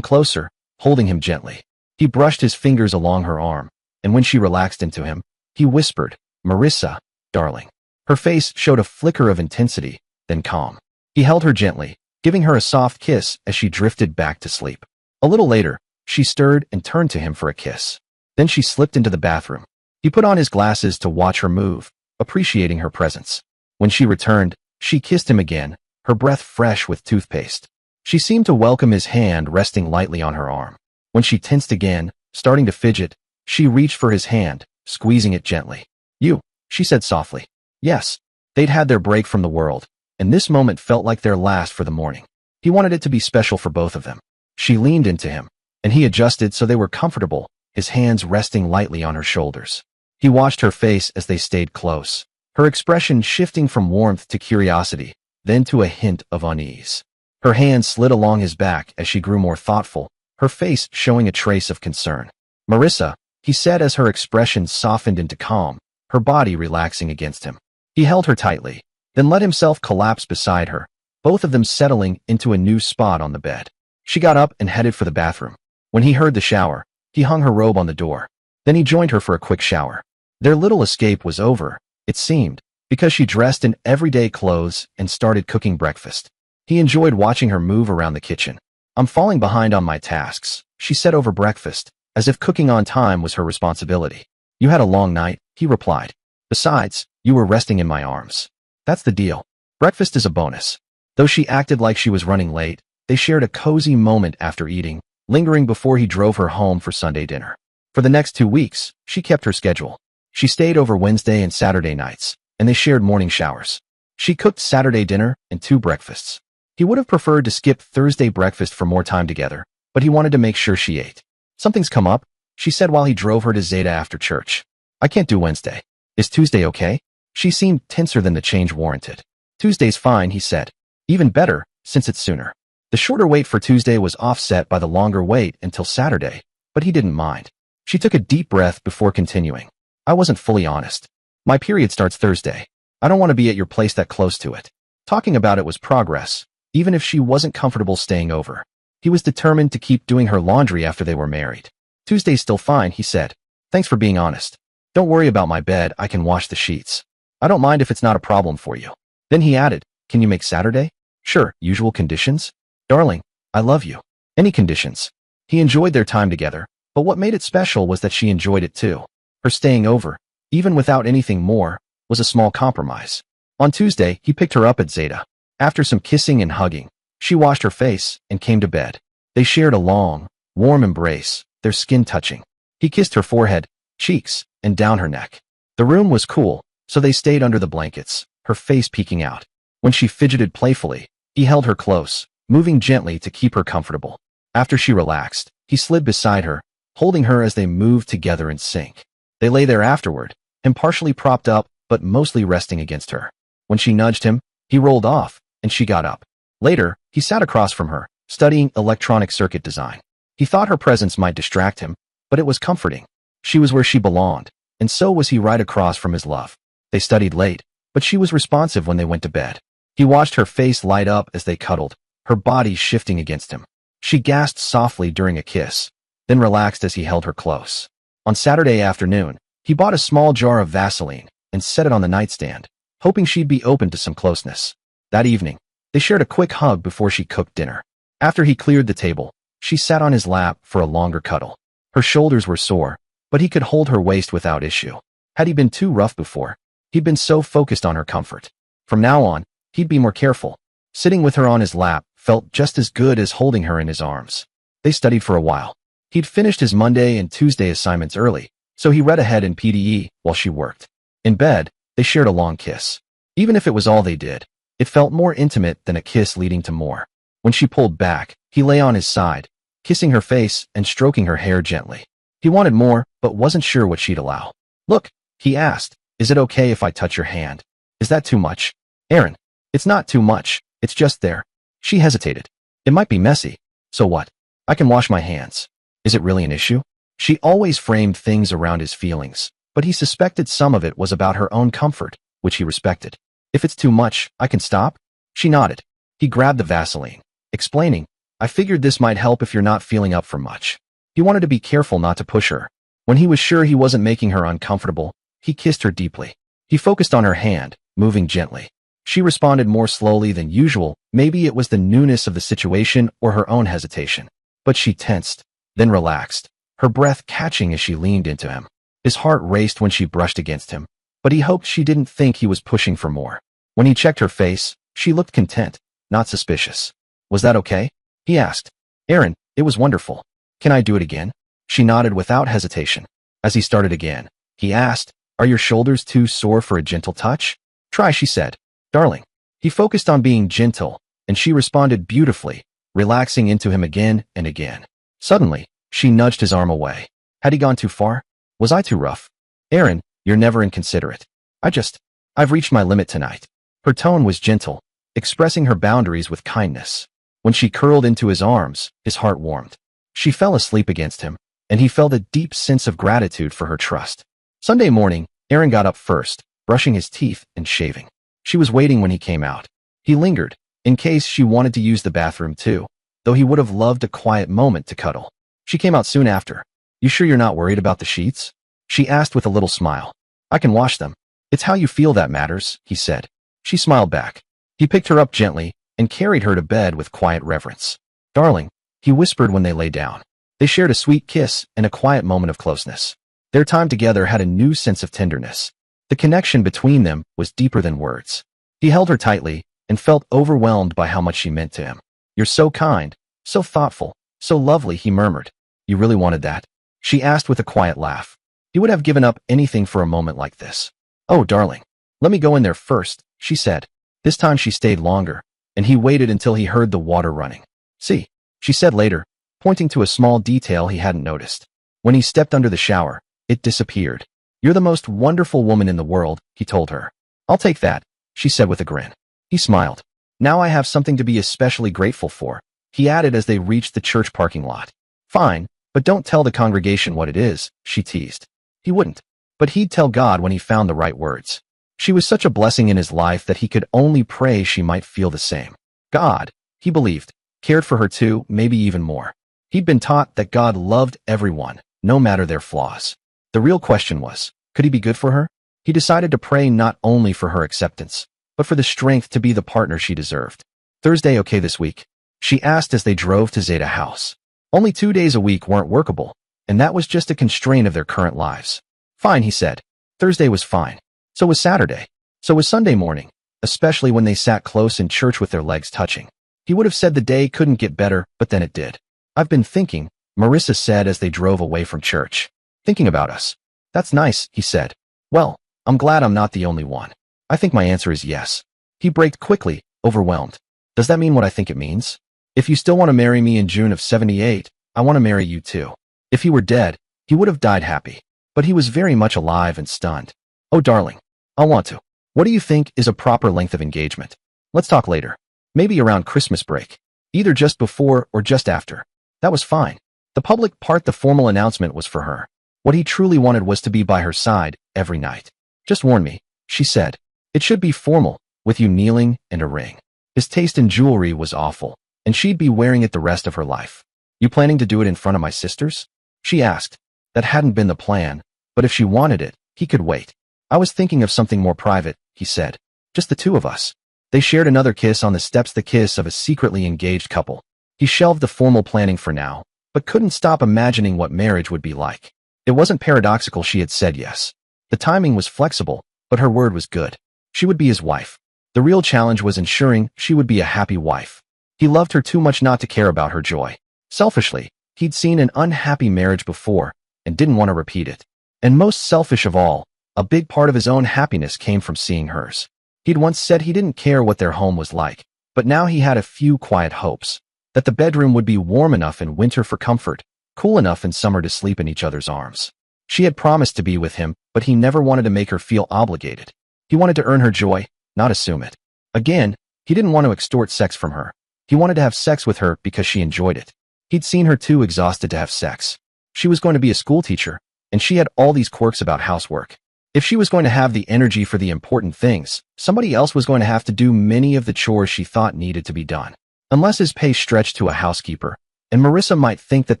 B: closer, holding him gently. He brushed his fingers along her arm, and when she relaxed into him, he whispered, "Marissa, darling." Her face showed a flicker of intensity, then calm. He held her gently, giving her a soft kiss as she drifted back to sleep. A little later, she stirred and turned to him for a kiss. Then she slipped into the bathroom. He put on his glasses to watch her move, appreciating her presence. When she returned, she kissed him again, her breath fresh with toothpaste. She seemed to welcome his hand resting lightly on her arm. When she tensed again, starting to fidget, she reached for his hand, squeezing it gently. "You," she said softly. Yes, they'd had their break from the world, and this moment felt like their last for the morning. He wanted it to be special for both of them. She leaned into him, and he adjusted so they were comfortable, his hands resting lightly on her shoulders. He watched her face as they stayed close, her expression shifting from warmth to curiosity, then to a hint of unease. Her hand slid along his back as she grew more thoughtful, her face showing a trace of concern. "Marissa," he said as her expression softened into calm, her body relaxing against him. He held her tightly, then let himself collapse beside her, both of them settling into a new spot on the bed. She got up and headed for the bathroom. When he heard the shower, he hung her robe on the door. Then he joined her for a quick shower. Their little escape was over, it seemed, because she dressed in everyday clothes and started cooking breakfast. He enjoyed watching her move around the kitchen. "I'm falling behind on my tasks," she said over breakfast, as if cooking on time was her responsibility. "You had a long night," he replied. "Besides, you were resting in my arms. That's the deal. Breakfast is a bonus." Though she acted like she was running late, they shared a cozy moment after eating, lingering before he drove her home for Sunday dinner. For the next 2 weeks, she kept her schedule. She stayed over Wednesday and Saturday nights, and they shared morning showers. She cooked Saturday dinner and 2 breakfasts. He would have preferred to skip Thursday breakfast for more time together, but he wanted to make sure she ate. "Something's come up," she said while he drove her to Zeta after church. "I can't do Wednesday. Is Tuesday okay?" She seemed tenser than the change warranted. "Tuesday's fine," he said. "Even better, since it's sooner." The shorter wait for Tuesday was offset by the longer wait until Saturday, but he didn't mind. She took a deep breath before continuing. "I wasn't fully honest. My period starts Thursday. I don't want to be at your place that close to it." Talking about it was progress, even if she wasn't comfortable staying over. He was determined to keep doing her laundry after they were married. "Tuesday's still fine," he said. "Thanks for being honest. Don't worry about my bed, I can wash the sheets. I don't mind if it's not a problem for you." Then he added, "Can you make Saturday?" "Sure, usual conditions?" "Darling, I love you. Any conditions." He enjoyed their time together, but what made it special was that she enjoyed it too. Her staying over, even without anything more, was a small compromise. On Tuesday, he picked her up at Zeta. After some kissing and hugging, she washed her face and came to bed. They shared a long, warm embrace, their skin touching. He kissed her forehead, cheeks, and down her neck. The room was cool, so they stayed under the blankets, her face peeking out. When she fidgeted playfully, he held her close, moving gently to keep her comfortable. After she relaxed, he slid beside her, holding her as they moved together in sync. They lay there afterward, him partially propped up but mostly resting against her. When she nudged him, he rolled off, and she got up. Later, he sat across from her, studying electronic circuit design. He thought her presence might distract him, but it was comforting. She was where she belonged, and so was he right across from his love. They studied late, but she was responsive when they went to bed. He watched her face light up as they cuddled, her body shifting against him. She gasped softly during a kiss, then relaxed as he held her close. On Saturday afternoon, he bought a small jar of Vaseline and set it on the nightstand, hoping she'd be open to some closeness. That evening, they shared a quick hug before she cooked dinner. After he cleared the table, she sat on his lap for a longer cuddle. Her shoulders were sore, but he could hold her waist without issue. Had he been too rough before? He'd been so focused on her comfort. From now on, he'd be more careful. Sitting with her on his lap felt just as good as holding her in his arms. They studied for a while. He'd finished his Monday and Tuesday assignments early, so he read ahead in PDE while she worked. In bed, they shared a long kiss. Even if it was all they did, it felt more intimate than a kiss leading to more. When she pulled back, he lay on his side, kissing her face and stroking her hair gently. He wanted more, but wasn't sure what she'd allow. "Look," he asked, "is it okay if I touch your hand? Is that too much?" "Aaron, it's not too much, it's just there." She hesitated. "It might be messy. So what? I can wash my hands. Is it really an issue?" She always framed things around his feelings, but he suspected some of it was about her own comfort, which he respected. If it's too much, I can stop? She nodded. He grabbed the Vaseline, explaining, I figured this might help if you're not feeling up for much. He wanted to be careful not to push her. When he was sure he wasn't making her uncomfortable, he kissed her deeply. He focused on her hand, moving gently. She responded more slowly than usual. Maybe it was the newness of the situation or her own hesitation. But she tensed, then relaxed, her breath catching as she leaned into him. His heart raced when she brushed against him, but he hoped she didn't think he was pushing for more. When he checked her face, she looked content, not suspicious. Was that okay? He asked. Aaron, it was wonderful. Can I do it again? She nodded without hesitation. As he started again, he asked, Are your shoulders too sore for a gentle touch? Try, she said. Darling. He focused on being gentle, and she responded beautifully, relaxing into him again and again. Suddenly, she nudged his arm away. Had he gone too far? Was I too rough? Aaron, you're never inconsiderate. I've reached my limit tonight. Her tone was gentle, expressing her boundaries with kindness. When she curled into his arms, his heart warmed. She fell asleep against him, and he felt a deep sense of gratitude for her trust. Sunday morning, Aaron got up first, brushing his teeth and shaving. She was waiting when he came out. He lingered, in case she wanted to use the bathroom too, though he would have loved a quiet moment to cuddle. She came out soon after. You sure you're not worried about the sheets? She asked with a little smile. I can wash them. It's how you feel that matters, he said. She smiled back. He picked her up gently and carried her to bed with quiet reverence. Darling, he whispered when they lay down. They shared a sweet kiss and a quiet moment of closeness. Their time together had a new sense of tenderness. The connection between them was deeper than words. He held her tightly and felt overwhelmed by how much she meant to him. You're so kind, so thoughtful, so lovely, he murmured. You really wanted that? She asked with a quiet laugh. He would have given up anything for a moment like this. Oh, darling. Let me go in there first, she said. This time she stayed longer, and he waited until he heard the water running. See, she said later, pointing to a small detail he hadn't noticed. When he stepped under the shower, it disappeared. You're the most wonderful woman in the world, he told her. I'll take that, she said with a grin. He smiled. Now I have something to be especially grateful for, he added as they reached the church parking lot. Fine, but don't tell the congregation what it is, she teased. He wouldn't, but he'd tell God when he found the right words. She was such a blessing in his life that he could only pray she might feel the same. God, he believed, cared for her too, maybe even more. He'd been taught that God loved everyone, no matter their flaws. The real question was, could he be good for her? He decided to pray not only for her acceptance, but for the strength to be the partner she deserved. Thursday okay this week? She asked as they drove to Zeta House. Only 2 days a week weren't workable, and that was just a constraint of their current lives. Fine, he said. Thursday was fine. So was Saturday. So was Sunday morning, especially when they sat close in church with their legs touching. He would have said the day couldn't get better, but then it did. I've been thinking, Marissa said as they drove away from church. Thinking about us. That's nice, he said. Well, I'm glad I'm not the only one. I think my answer is yes. He braked quickly, overwhelmed. Does that mean what I think it means? If you still want to marry me in June of '78, I want to marry you too. If he were dead, he would have died happy. But he was very much alive and stunned. Oh, darling. I'll want to. What do you think is a proper length of engagement? Let's talk later. Maybe around Christmas break. Either just before or just after. That was fine. The public part, the formal announcement, was for her. What he truly wanted was to be by her side every night. Just warn me, she said. It should be formal, with you kneeling and a ring. His taste in jewelry was awful, and she'd be wearing it the rest of her life. You planning to do it in front of my sisters? She asked. That hadn't been the plan, but if she wanted it, he could wait. I was thinking of something more private, he said. Just the two of us. They shared another kiss on the steps, the kiss of a secretly engaged couple. He shelved the formal planning for now, but couldn't stop imagining what marriage would be like. It wasn't paradoxical she had said yes. The timing was flexible, but her word was good. She would be his wife. The real challenge was ensuring she would be a happy wife. He loved her too much not to care about her joy. Selfishly, he'd seen an unhappy marriage before and didn't want to repeat it. And most selfish of all, a big part of his own happiness came from seeing hers. He'd once said he didn't care what their home was like, but now he had a few quiet hopes. That the bedroom would be warm enough in winter for comfort, cool enough in summer to sleep in each other's arms. She had promised to be with him, but he never wanted to make her feel obligated. He wanted to earn her joy, not assume it. Again, he didn't want to extort sex from her. He wanted to have sex with her because she enjoyed it. He'd seen her too exhausted to have sex. She was going to be a school teacher, and she had all these quirks about housework. If she was going to have the energy for the important things, somebody else was going to have to do many of the chores she thought needed to be done. Unless his pay stretched to a housekeeper, and Marissa might think that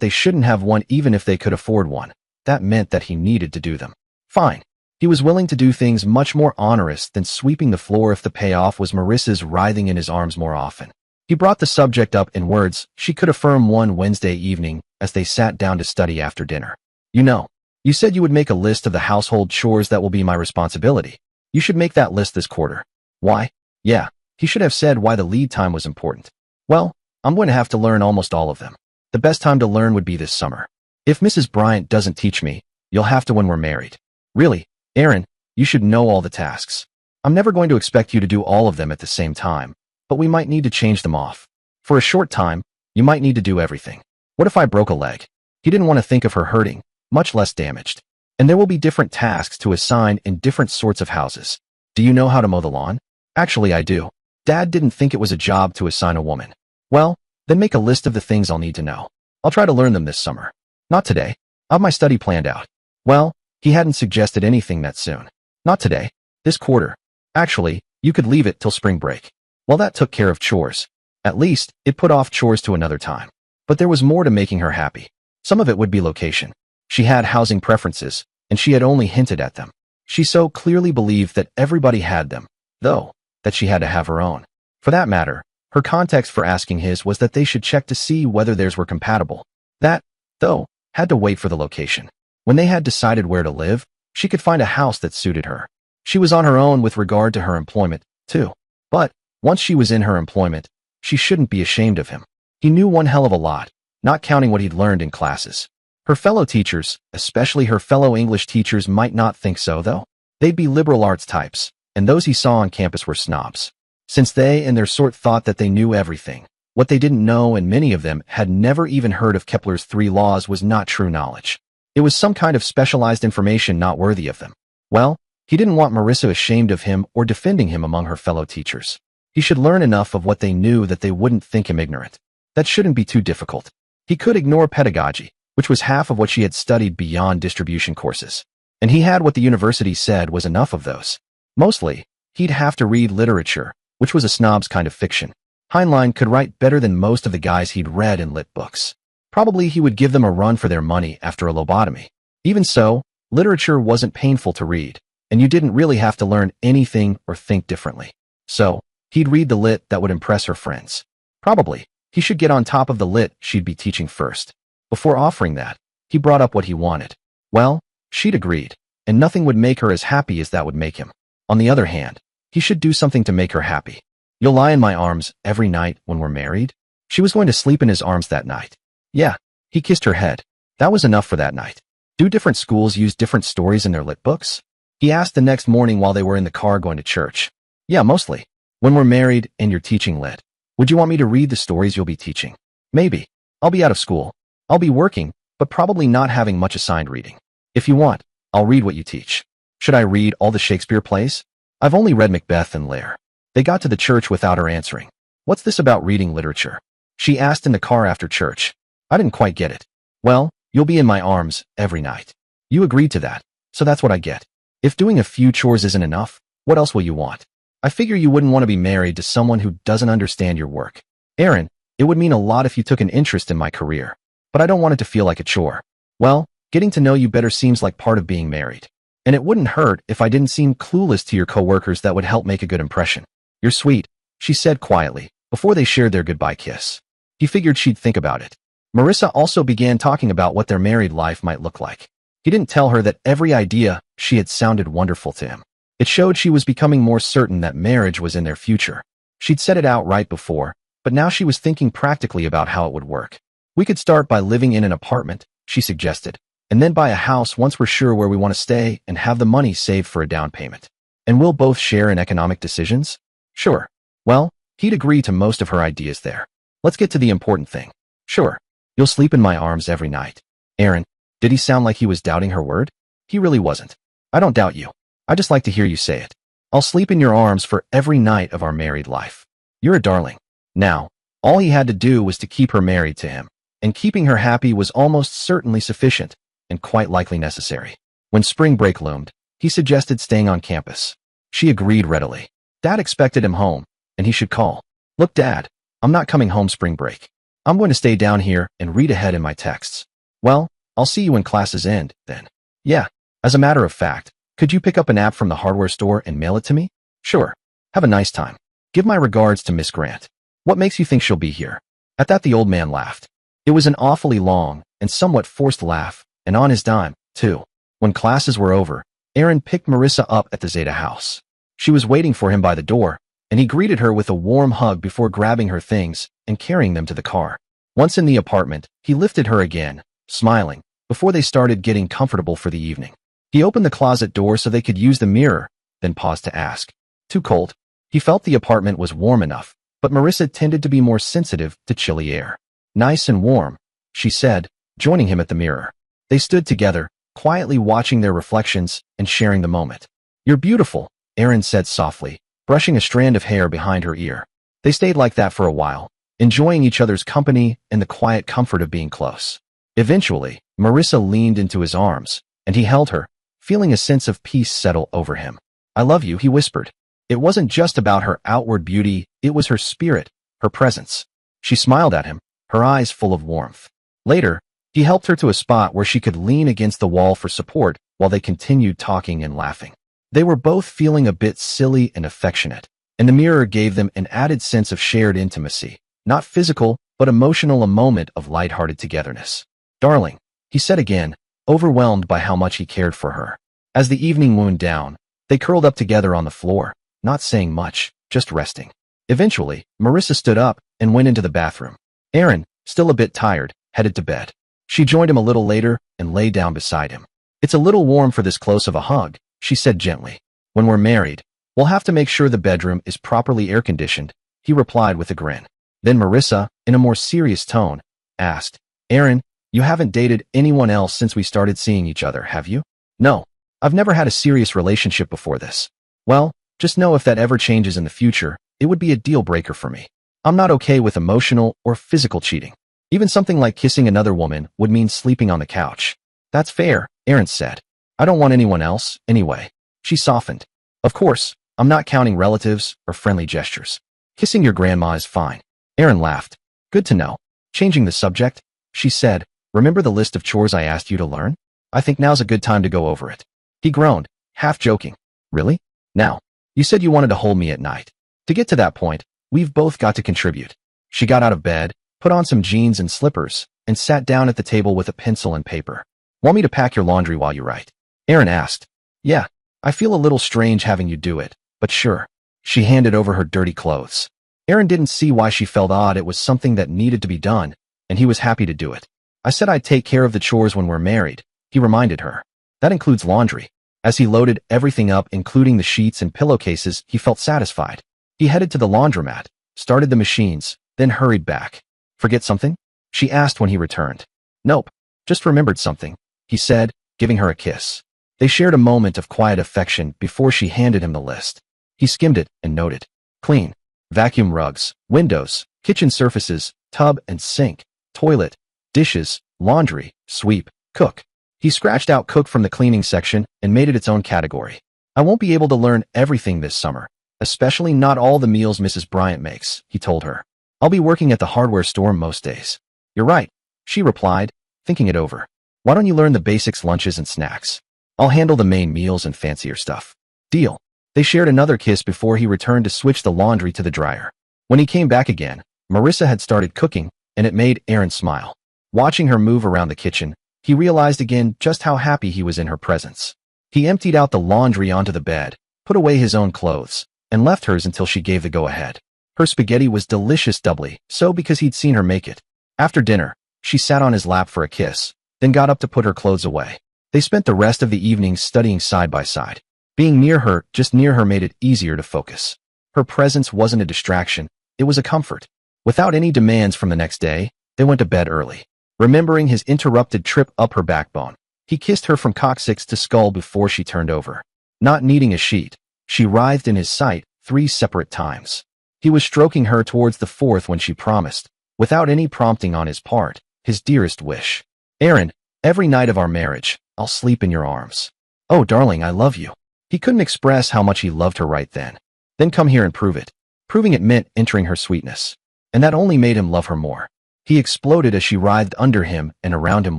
B: they shouldn't have one even if they could afford one, that meant that he needed to do them. Fine. He was willing to do things much more onerous than sweeping the floor if the payoff was Marissa's writhing in his arms more often. He brought the subject up in words she could affirm one Wednesday evening as they sat down to study after dinner. You know, you said you would make a list of the household chores that will be my responsibility. You should make that list this quarter. Why? Yeah, he should have said why the lead time was important. Well, I'm going to have to learn almost all of them. The best time to learn would be this summer. If Mrs. Bryant doesn't teach me, you'll have to when we're married. Really, Aaron, you should know all the tasks. I'm never going to expect you to do all of them at the same time, but we might need to change them off. For a short time, you might need to do everything. What if I broke a leg? He didn't want to think of her hurting, much less damaged. And there will be different tasks to assign in different sorts of houses. Do you know how to mow the lawn? Actually, I do. Dad didn't think it was a job to assign a woman. Well, then make a list of the things I'll need to know. I'll try to learn them this summer. Not today. I have my study planned out. Well, he hadn't suggested anything that soon. Not today. This quarter. Actually, you could leave it till spring break. Well, that took care of chores. At least, it put off chores to another time. But there was more to making her happy. Some of it would be location. She had housing preferences, and she had only hinted at them. She so clearly believed that everybody had them, though, that she had to have her own. For that matter, her context for asking his was that they should check to see whether theirs were compatible. That, though, had to wait for the location. When they had decided where to live, she could find a house that suited her. She was on her own with regard to her employment, too. But, once she was in her employment, she shouldn't be ashamed of him. He knew one hell of a lot, not counting what he'd learned in classes. Her fellow teachers, especially her fellow English teachers, might not think so, though. They'd be liberal arts types, and those he saw on campus were snobs. Since they and their sort thought that they knew everything, what they didn't know, and many of them had never even heard of Kepler's 3 laws, was not true knowledge. It was some kind of specialized information not worthy of them. Well, he didn't want Marissa ashamed of him or defending him among her fellow teachers. He should learn enough of what they knew that they wouldn't think him ignorant. That shouldn't be too difficult. He could ignore pedagogy, which was half of what she had studied beyond distribution courses. And he had what the university said was enough of those. Mostly, he'd have to read literature, which was a snob's kind of fiction. Heinlein could write better than most of the guys he'd read in lit books. Probably he would give them a run for their money after a lobotomy. Even so, literature wasn't painful to read, and you didn't really have to learn anything or think differently. So, he'd read the lit that would impress her friends. Probably, he should get on top of the lit she'd be teaching first. Before offering that, he brought up what he wanted. Well, she'd agreed, and nothing would make her as happy as that would make him. On the other hand, he should do something to make her happy. You'll lie in my arms every night when we're married? She was going to sleep in his arms that night. Yeah, he kissed her head. That was enough for that night. Do different schools use different stories in their lit books? He asked the next morning while they were in the car going to church. Yeah, mostly. When we're married and you're teaching lit, would you want me to read the stories you'll be teaching? Maybe. I'll be out of school. I'll be working, but probably not having much assigned reading. If you want, I'll read what you teach. Should I read all the Shakespeare plays? I've only read Macbeth and Lear. They got to the church without her answering. What's this about reading literature? She asked in the car after church. I didn't quite get it. Well, you'll be in my arms every night. You agreed to that, so that's what I get. If doing a few chores isn't enough, what else will you want? I figure you wouldn't want to be married to someone who doesn't understand your work. Aaron, it would mean a lot if you took an interest in my career. But I don't want it to feel like a chore. Well, getting to know you better seems like part of being married. And it wouldn't hurt if I didn't seem clueless to your coworkers. That would help make a good impression. You're sweet, she said quietly, before they shared their goodbye kiss. He figured she'd think about it. Marissa also began talking about what their married life might look like. He didn't tell her that every idea she had sounded wonderful to him. It showed she was becoming more certain that marriage was in their future. She'd said it out right before, but now she was thinking practically about how it would work. We could start by living in an apartment, she suggested, and then buy a house once we're sure where we want to stay and have the money saved for a down payment. And we'll both share in economic decisions? Sure. Well, he'd agree to most of her ideas there. Let's get to the important thing. Sure. You'll sleep in my arms every night. Aaron, did he sound like he was doubting her word? He really wasn't. I don't doubt you. I just like to hear you say it. I'll sleep in your arms for every night of our married life. You're a darling. Now, all he had to do was to keep her married to him. and keeping her happy was almost certainly sufficient, and quite likely necessary. When spring break loomed, he suggested staying on campus. She agreed readily. Dad expected him home, and he should call. Look, Dad, I'm not coming home spring break. I'm going to stay down here and read ahead in my texts. Well, I'll see you when classes end, then. Yeah. As a matter of fact, could you pick up an app from the hardware store and mail it to me? Sure. Have a nice time. Give my regards to Miss Grant. What makes you think she'll be here? At that the old man laughed. It was an awfully long and somewhat forced laugh, and on his dime, too. When classes were over, Aaron picked Marissa up at the Zeta house. She was waiting for him by the door, and he greeted her with a warm hug before grabbing her things and carrying them to the car. Once in the apartment, he lifted her again, smiling, before they started getting comfortable for the evening. He opened the closet door so they could use the mirror, then paused to ask. Too cold? He felt the apartment was warm enough, but Marissa tended to be more sensitive to chilly air. Nice and warm, she said, joining him at the mirror. They stood together, quietly watching their reflections and sharing the moment. You're beautiful, Aaron said softly, brushing a strand of hair behind her ear. They stayed like that for a while, enjoying each other's company and the quiet comfort of being close. Eventually, Marissa leaned into his arms, and he held her, feeling a sense of peace settle over him. I love you, he whispered. It wasn't just about her outward beauty, it was her spirit, her presence. She smiled at him, her eyes full of warmth. Later, he helped her to a spot where she could lean against the wall for support while they continued talking and laughing. They were both feeling a bit silly and affectionate, and the mirror gave them an added sense of shared intimacy, not physical, but emotional, a moment of lighthearted togetherness. Darling, he said again, overwhelmed by how much he cared for her. As the evening wound down, they curled up together on the floor, not saying much, just resting. Eventually, Marissa stood up and went into the bathroom. Aaron, still a bit tired, headed to bed. She joined him a little later and lay down beside him. It's a little warm for this close of a hug, she said gently. When we're married, we'll have to make sure the bedroom is properly air-conditioned, he replied with a grin. Then Marissa, in a more serious tone, asked, Aaron, you haven't dated anyone else since we started seeing each other, have you? No. I've never had a serious relationship before this. Well, just know if that ever changes in the future, it would be a deal breaker for me. I'm not okay with emotional or physical cheating. Even something like kissing another woman would mean sleeping on the couch. That's fair, Aaron said. I don't want anyone else, anyway. She softened. Of course, I'm not counting relatives or friendly gestures. Kissing your grandma is fine. Aaron laughed. Good to know. Changing the subject, she said, remember the list of chores I asked you to learn? I think now's a good time to go over it. He groaned, half joking. Really? Now, you said you wanted to hold me at night. To get to that point, we've both got to contribute. She got out of bed, put on some jeans and slippers, and sat down at the table with a pencil and paper. Want me to pack your laundry while you write? Aaron asked. Yeah, I feel a little strange having you do it, but sure. She handed over her dirty clothes. Aaron didn't see why she felt odd. It was something that needed to be done, and he was happy to do it. I said I'd take care of the chores when we're married, he reminded her. That includes laundry. As he loaded everything up, including the sheets and pillowcases, he felt satisfied. He headed to the laundromat, started the machines, then hurried back. Forget something? She asked when he returned. Nope, just remembered something, he said, giving her a kiss. They shared a moment of quiet affection before she handed him the list. He skimmed it and noted. Clean. Vacuum rugs, windows, kitchen surfaces, tub and sink, toilet, dishes, laundry, sweep, cook. He scratched out cook from the cleaning section and made it its own category. I won't be able to learn everything this summer, especially not all the meals Mrs. Bryant makes, he told her. I'll be working at the hardware store most days. You're right, she replied, thinking it over. Why don't you learn the basics, lunches and snacks? I'll handle the main meals and fancier stuff. Deal. They shared another kiss before he returned to switch the laundry to the dryer. When he came back again, Marissa had started cooking, and it made Aaron smile. Watching her move around the kitchen, he realized again just how happy he was in her presence. He emptied out the laundry onto the bed, put away his own clothes, and left hers until she gave the go-ahead. Her spaghetti was delicious, doubly so because he'd seen her make it. After dinner, she sat on his lap for a kiss, then got up to put her clothes away. They spent the rest of the evening studying side by side. Being near her, just near her, made it easier to focus. Her presence wasn't a distraction, it was a comfort. Without any demands from the next day, they went to bed early. Remembering his interrupted trip up her backbone, he kissed her from coccyx to skull before she turned over. Not needing a sheet, she writhed in his sight 3 separate times. He was stroking her towards the 4th when she promised, without any prompting on his part, his dearest wish. Aaron, every night of our marriage, I'll sleep in your arms. Oh, darling, I love you. He couldn't express how much he loved her right then. Then come here and prove it. Proving it meant entering her sweetness. And that only made him love her more. He exploded as she writhed under him and around him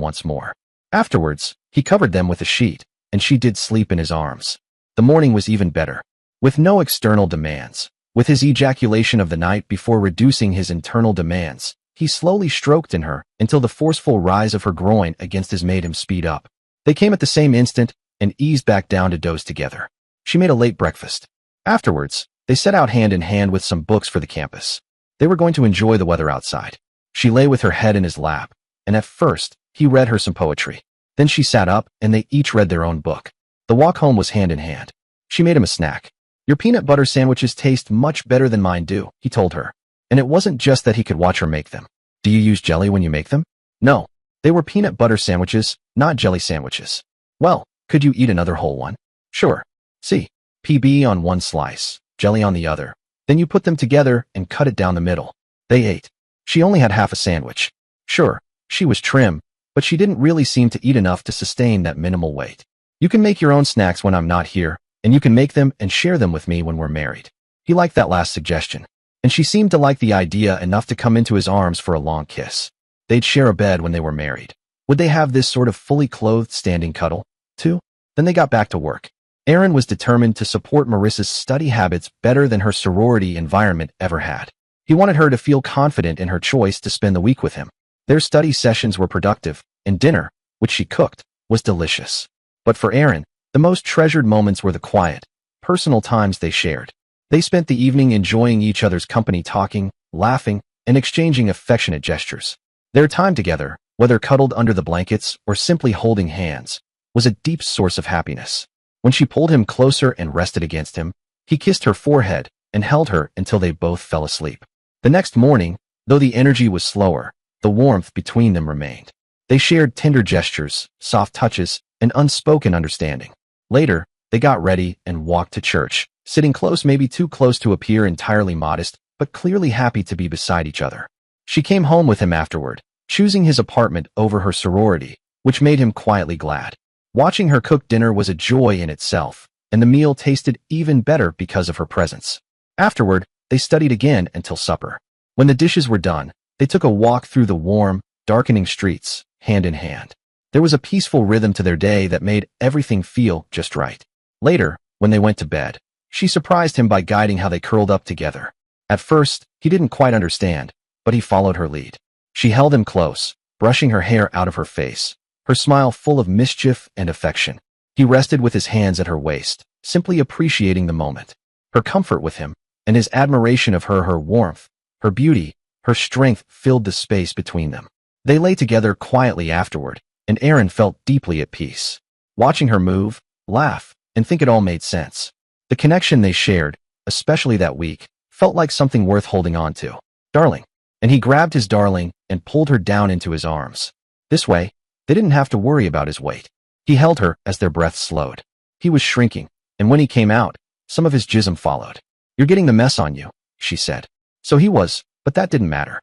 B: once more. Afterwards, he covered them with a sheet, and she did sleep in his arms. The morning was even better. With no external demands. With his ejaculation of the night before reducing his internal demands, he slowly stroked in her until the forceful rise of her groin against his made him speed up. They came at the same instant and eased back down to doze together. She made a late breakfast. Afterwards, they set out hand in hand with some books for the campus. They were going to enjoy the weather outside. She lay with her head in his lap, and at first, he read her some poetry. Then she sat up and they each read their own book. The walk home was hand in hand. She made him a snack. Your peanut butter sandwiches taste much better than mine do, he told her. And it wasn't just that he could watch her make them. Do you use jelly when you make them? No. They were peanut butter sandwiches, not jelly sandwiches. Well, could you eat another whole one? Sure. See. PB on one slice, jelly on the other. Then you put them together and cut it down the middle. They ate. She only had half a sandwich. Sure, she was trim, but she didn't really seem to eat enough to sustain that minimal weight. You can make your own snacks when I'm not here, and you can make them and share them with me when we're married. He liked that last suggestion, and she seemed to like the idea enough to come into his arms for a long kiss. They'd share a bed when they were married. Would they have this sort of fully clothed standing cuddle, too? Then they got back to work. Aaron was determined to support Marissa's study habits better than her sorority environment ever had. He wanted her to feel confident in her choice to spend the week with him. Their study sessions were productive, and dinner, which she cooked, was delicious. But for Aaron, the most treasured moments were the quiet, personal times they shared. They spent the evening enjoying each other's company, talking, laughing, and exchanging affectionate gestures. Their time together, whether cuddled under the blankets or simply holding hands, was a deep source of happiness. When she pulled him closer and rested against him, he kissed her forehead and held her until they both fell asleep. The next morning, though the energy was slower, the warmth between them remained. They shared tender gestures, soft touches, and unspoken understanding. Later, they got ready and walked to church, sitting close, maybe too close to appear entirely modest, but clearly happy to be beside each other. She came home with him afterward, choosing his apartment over her sorority, which made him quietly glad. Watching her cook dinner was a joy in itself, and the meal tasted even better because of her presence. Afterward, they studied again until supper. When the dishes were done, they took a walk through the warm, darkening streets, hand in hand. There was a peaceful rhythm to their day that made everything feel just right. Later, when they went to bed, she surprised him by guiding how they curled up together. At first, he didn't quite understand, but he followed her lead. She held him close, brushing her hair out of her face, her smile full of mischief and affection. He rested with his hands at her waist, simply appreciating the moment. Her comfort with him, and his admiration of her warmth, her beauty, her strength filled the space between them. They lay together quietly afterward, and Aaron felt deeply at peace. Watching her move, laugh, and think it all made sense. The connection they shared, especially that week, felt like something worth holding on to. Darling. And he grabbed his darling and pulled her down into his arms. This way, they didn't have to worry about his weight. He held her as their breath slowed. He was shrinking, and when he came out, some of his jism followed. You're getting the mess on you, she said. So he was, but that didn't matter.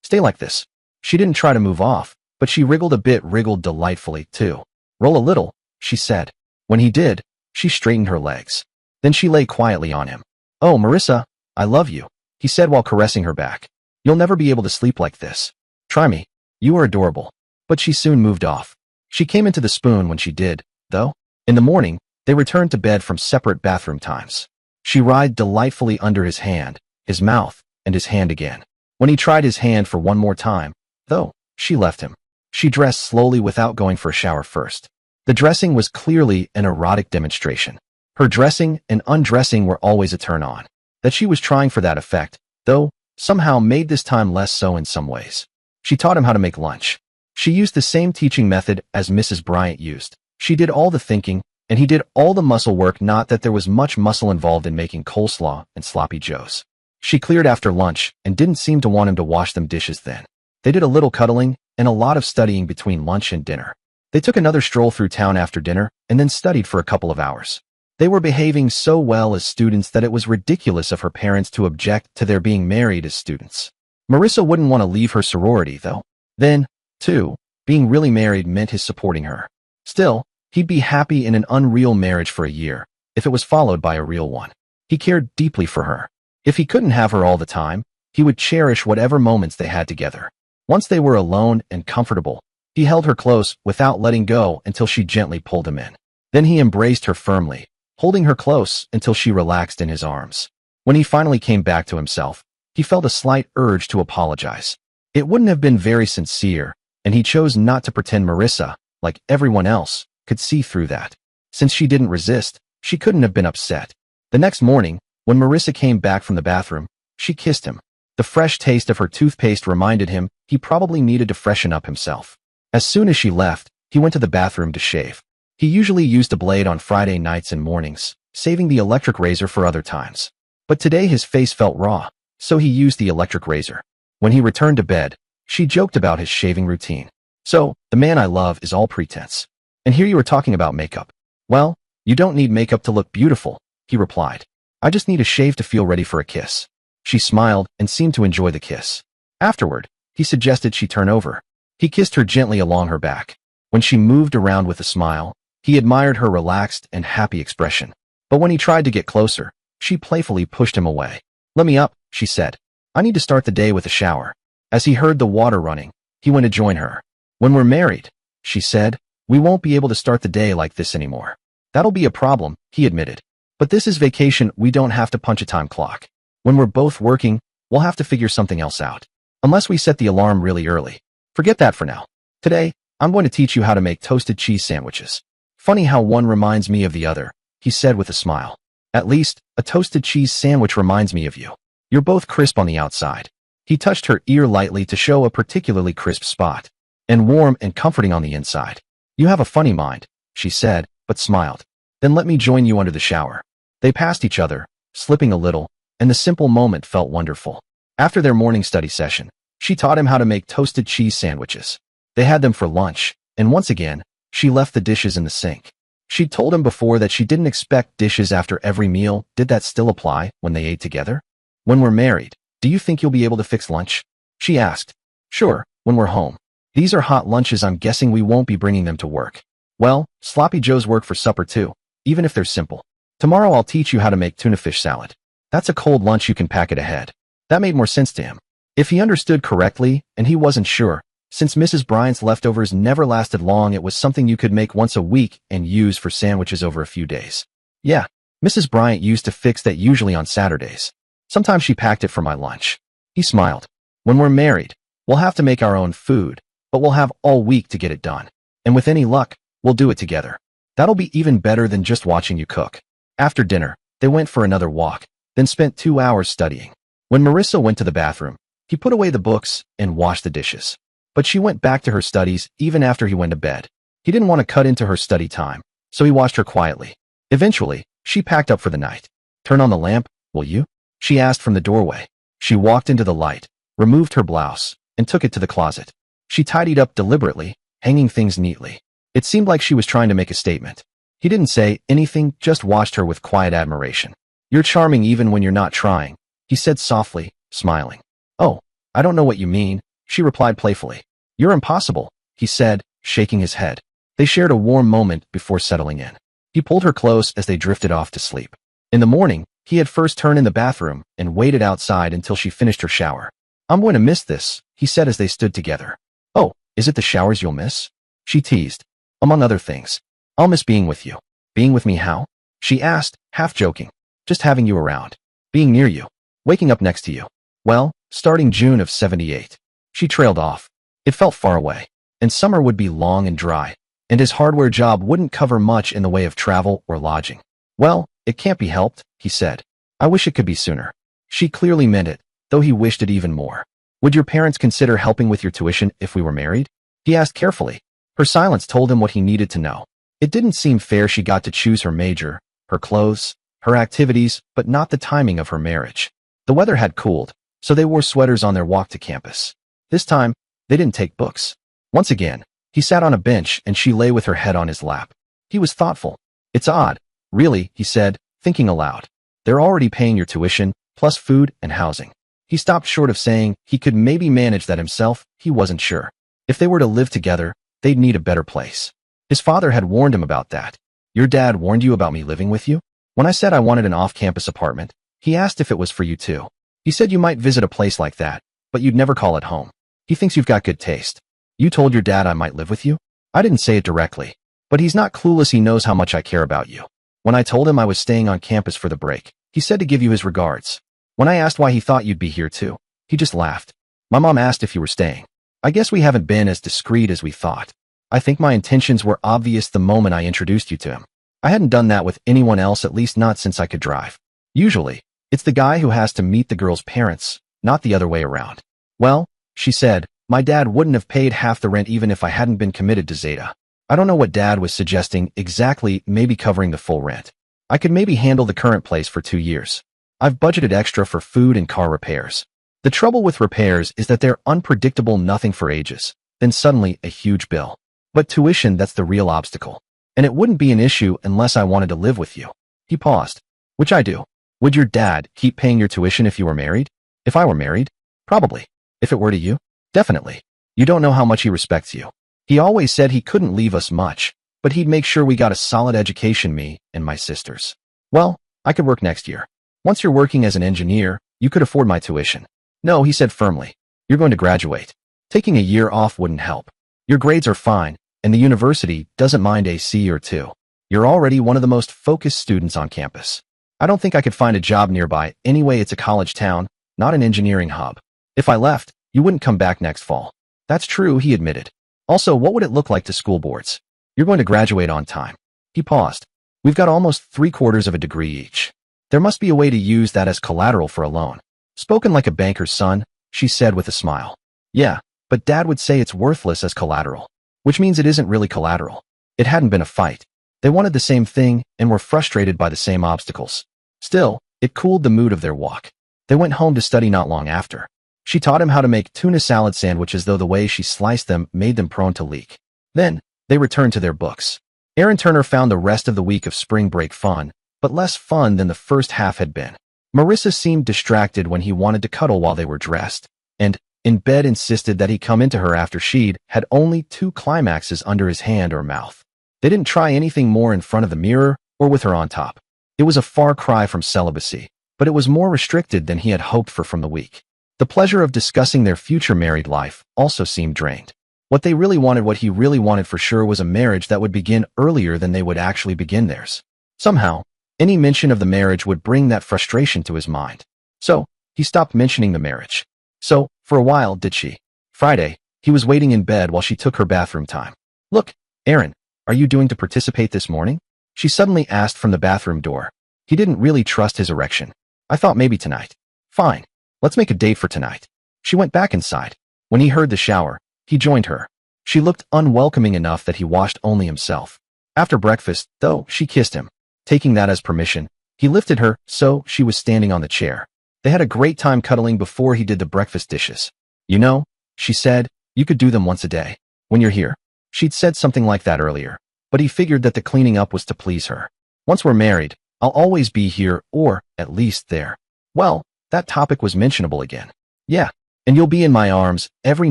B: Stay like this. She didn't try to move off, but she wriggled a bit, wriggled delightfully, too. Roll a little, she said. When he did, she straightened her legs. Then she lay quietly on him. Oh, Marissa, I love you, he said while caressing her back. You'll never be able to sleep like this. Try me. You are adorable. But she soon moved off. She came into the spoon when she did, though. In the morning, they returned to bed from separate bathroom times. She writhed delightfully under his hand, his mouth, and his hand again. When he tried his hand for one more time, though, she left him. She dressed slowly without going for a shower first. The dressing was clearly an erotic demonstration. Her dressing and undressing were always a turn-on. That she was trying for that effect, though, somehow made this time less so in some ways. She taught him how to make lunch. She used the same teaching method as Mrs. Bryant used. She did all the thinking, and he did all the muscle work, not that there was much muscle involved in making coleslaw and sloppy joes. She cleared after lunch and didn't seem to want him to wash them dishes then. They did a little cuddling and a lot of studying between lunch and dinner. They took another stroll through town after dinner and then studied for a couple of hours. They were behaving so well as students that it was ridiculous of her parents to object to their being married as students. Marissa wouldn't want to leave her sorority, though. Then, too, being really married meant his supporting her. Still, he'd be happy in an unreal marriage for a year, if it was followed by a real one. He cared deeply for her. If he couldn't have her all the time, he would cherish whatever moments they had together. Once they were alone and comfortable, he held her close without letting go until she gently pulled him in. Then he embraced her firmly, holding her close until she relaxed in his arms. When he finally came back to himself, he felt a slight urge to apologize. It wouldn't have been very sincere, and he chose not to pretend Marissa, like everyone else, could see through that. Since she didn't resist, she couldn't have been upset. The next morning, when Marissa came back from the bathroom, she kissed him. The fresh taste of her toothpaste reminded him he probably needed to freshen up himself. As soon as she left, he went to the bathroom to shave. He usually used a blade on Friday nights and mornings, saving the electric razor for other times. But today his face felt raw, so he used the electric razor. When he returned to bed, she joked about his shaving routine. "So, the man I love is all pretense. And here you were talking about makeup." "Well, you don't need makeup to look beautiful," he replied. "I just need a shave to feel ready for a kiss." She smiled and seemed to enjoy the kiss. Afterward, he suggested she turn over. He kissed her gently along her back. When she moved around with a smile, he admired her relaxed and happy expression. But when he tried to get closer, she playfully pushed him away. "Let me up," she said. "I need to start the day with a shower." As he heard the water running, he went to join her. "When we're married," she said, "we won't be able to start the day like this anymore." "That'll be a problem," he admitted. "But this is vacation, we don't have to punch a time clock. When we're both working, we'll have to figure something else out. Unless we set the alarm really early. Forget that for now. Today, I'm going to teach you how to make toasted cheese sandwiches." "Funny how one reminds me of the other," he said with a smile. "At least, a toasted cheese sandwich reminds me of you. You're both crisp on the outside." He touched her ear lightly to show a particularly crisp spot, and warm and comforting on the inside. "You have a funny mind," she said, but smiled. "Then let me join you under the shower." They passed each other, slipping a little, and the simple moment felt wonderful. After their morning study session, she taught him how to make toasted cheese sandwiches. They had them for lunch, and once again, she left the dishes in the sink. She'd told him before that she didn't expect dishes after every meal. Did that still apply when they ate together? "When we're married, do you think you'll be able to fix lunch?" she asked. "Sure, when we're home. These are hot lunches, I'm guessing we won't be bringing them to work." "Well, sloppy joes work for supper too, even if they're simple. Tomorrow I'll teach you how to make tuna fish salad. That's a cold lunch, you can pack it ahead." That made more sense to him. If he understood correctly, and he wasn't sure, since Mrs. Bryant's leftovers never lasted long, it was something you could make once a week and use for sandwiches over a few days. "Yeah, Mrs. Bryant used to fix that usually on Saturdays. Sometimes she packed it for my lunch." He smiled. "When we're married, we'll have to make our own food, but we'll have all week to get it done. And with any luck, we'll do it together. That'll be even better than just watching you cook." After dinner, they went for another walk, then spent 2 hours studying. When Marissa went to the bathroom, he put away the books and washed the dishes. But she went back to her studies even after he went to bed. He didn't want to cut into her study time, so he watched her quietly. Eventually, she packed up for the night. "Turn on the lamp, will you?" she asked from the doorway. She walked into the light, removed her blouse, and took it to the closet. She tidied up deliberately, hanging things neatly. It seemed like she was trying to make a statement. He didn't say anything, just watched her with quiet admiration. "You're charming even when you're not trying," he said softly, smiling. "Oh, I don't know what you mean," she replied playfully. "You're impossible," he said, shaking his head. They shared a warm moment before settling in. He pulled her close as they drifted off to sleep. In the morning, he had first turned in the bathroom and waited outside until she finished her shower. "I'm going to miss this," he said as they stood together. "Oh, is it the showers you'll miss?" she teased. "Among other things. I'll miss being with you." "Being with me how?" she asked, half joking. "Just having you around. Being near you. Waking up next to you. Well, starting June of '78. She trailed off. It felt far away, and summer would be long and dry, and his hardware job wouldn't cover much in the way of travel or lodging. "Well, it can't be helped," he said. "I wish it could be sooner." She clearly meant it, though he wished it even more. "Would your parents consider helping with your tuition if we were married?" he asked carefully. Her silence told him what he needed to know. It didn't seem fair she got to choose her major, her clothes, her activities, but not the timing of her marriage. The weather had cooled, so they wore sweaters on their walk to campus. This time, they didn't take books. Once again, he sat on a bench and she lay with her head on his lap. He was thoughtful. "It's odd, really," he said, thinking aloud. "They're already paying your tuition, plus food and housing." He stopped short of saying he could maybe manage that himself. He wasn't sure. If they were to live together, they'd need a better place. His father had warned him about that. Your dad warned you about me living with you? When I said I wanted an off-campus apartment, he asked if it was for you too. He said you might visit a place like that, but you'd never call it home. He thinks you've got good taste. You told your dad I might live with you? I didn't say it directly, but he's not clueless. He knows how much I care about you. When I told him I was staying on campus for the break, he said to give you his regards. When I asked why he thought you'd be here too, he just laughed. My mom asked if you were staying. I guess we haven't been as discreet as we thought. I think my intentions were obvious the moment I introduced you to him. I hadn't done that with anyone else, at least not since I could drive. Usually, it's the guy who has to meet the girl's parents, not the other way around. Well, she said, my dad wouldn't have paid half the rent even if I hadn't been committed to Zeta. I don't know what dad was suggesting exactly, maybe covering the full rent. I could maybe handle the current place for 2 years. I've budgeted extra for food and car repairs. The trouble with repairs is that they're unpredictable, nothing for ages, then suddenly a huge bill. But tuition, that's the real obstacle. And it wouldn't be an issue unless I wanted to live with you. He paused. Which I do. Would your dad keep paying your tuition if you were married? If I were married? Probably. If it were to you? Definitely. You don't know how much he respects you. He always said he couldn't leave us much, but he'd make sure we got a solid education, me and my sisters. Well, I could work next year. Once you're working as an engineer, you could afford my tuition. No, he said firmly. You're going to graduate. Taking a year off wouldn't help. Your grades are fine, and the university doesn't mind a C or 2. You're already one of the most focused students on campus. I don't think I could find a job nearby. Anyway, it's a college town, not an engineering hub. If I left, you wouldn't come back next fall. That's true, he admitted. Also, what would it look like to school boards? You're going to graduate on time. He paused. We've got almost 3/4 of a degree each. There must be a way to use that as collateral for a loan. Spoken like a banker's son, she said with a smile. Yeah, but dad would say it's worthless as collateral. Which means it isn't really collateral. It hadn't been a fight. They wanted the same thing and were frustrated by the same obstacles. Still, it cooled the mood of their walk. They went home to study not long after. She taught him how to make tuna salad sandwiches, though the way she sliced them made them prone to leak. Then, they returned to their books. Aaron Turner found the rest of the week of spring break fun, but less fun than the first half had been. Marissa seemed distracted when he wanted to cuddle while they were dressed, and, in bed, insisted that he come into her after she'd had only 2 climaxes under his hand or mouth. They didn't try anything more in front of the mirror or with her on top. It was a far cry from celibacy, but it was more restricted than he had hoped for from the week. The pleasure of discussing their future married life also seemed drained. What he really wanted for sure was a marriage that would begin earlier than they would actually begin theirs. Somehow, any mention of the marriage would bring that frustration to his mind. So, he stopped mentioning the marriage. So, for a while, did she? Friday, he was waiting in bed while she took her bathroom time. Look, Aaron, are you doing to participate this morning? She suddenly asked from the bathroom door. He didn't really trust his erection. I thought maybe tonight. Fine. Let's make a date for tonight. She went back inside. When he heard the shower, he joined her. She looked unwelcoming enough that he washed only himself. After breakfast, though, she kissed him. Taking that as permission, he lifted her so she was standing on the chair. They had a great time cuddling before he did the breakfast dishes. You know, she said, you could do them once a day. When you're here. She'd said something like that earlier, but he figured that the cleaning up was to please her. Once we're married, I'll always be here, or at least there. Well, that topic was mentionable again. Yeah, and you'll be in my arms every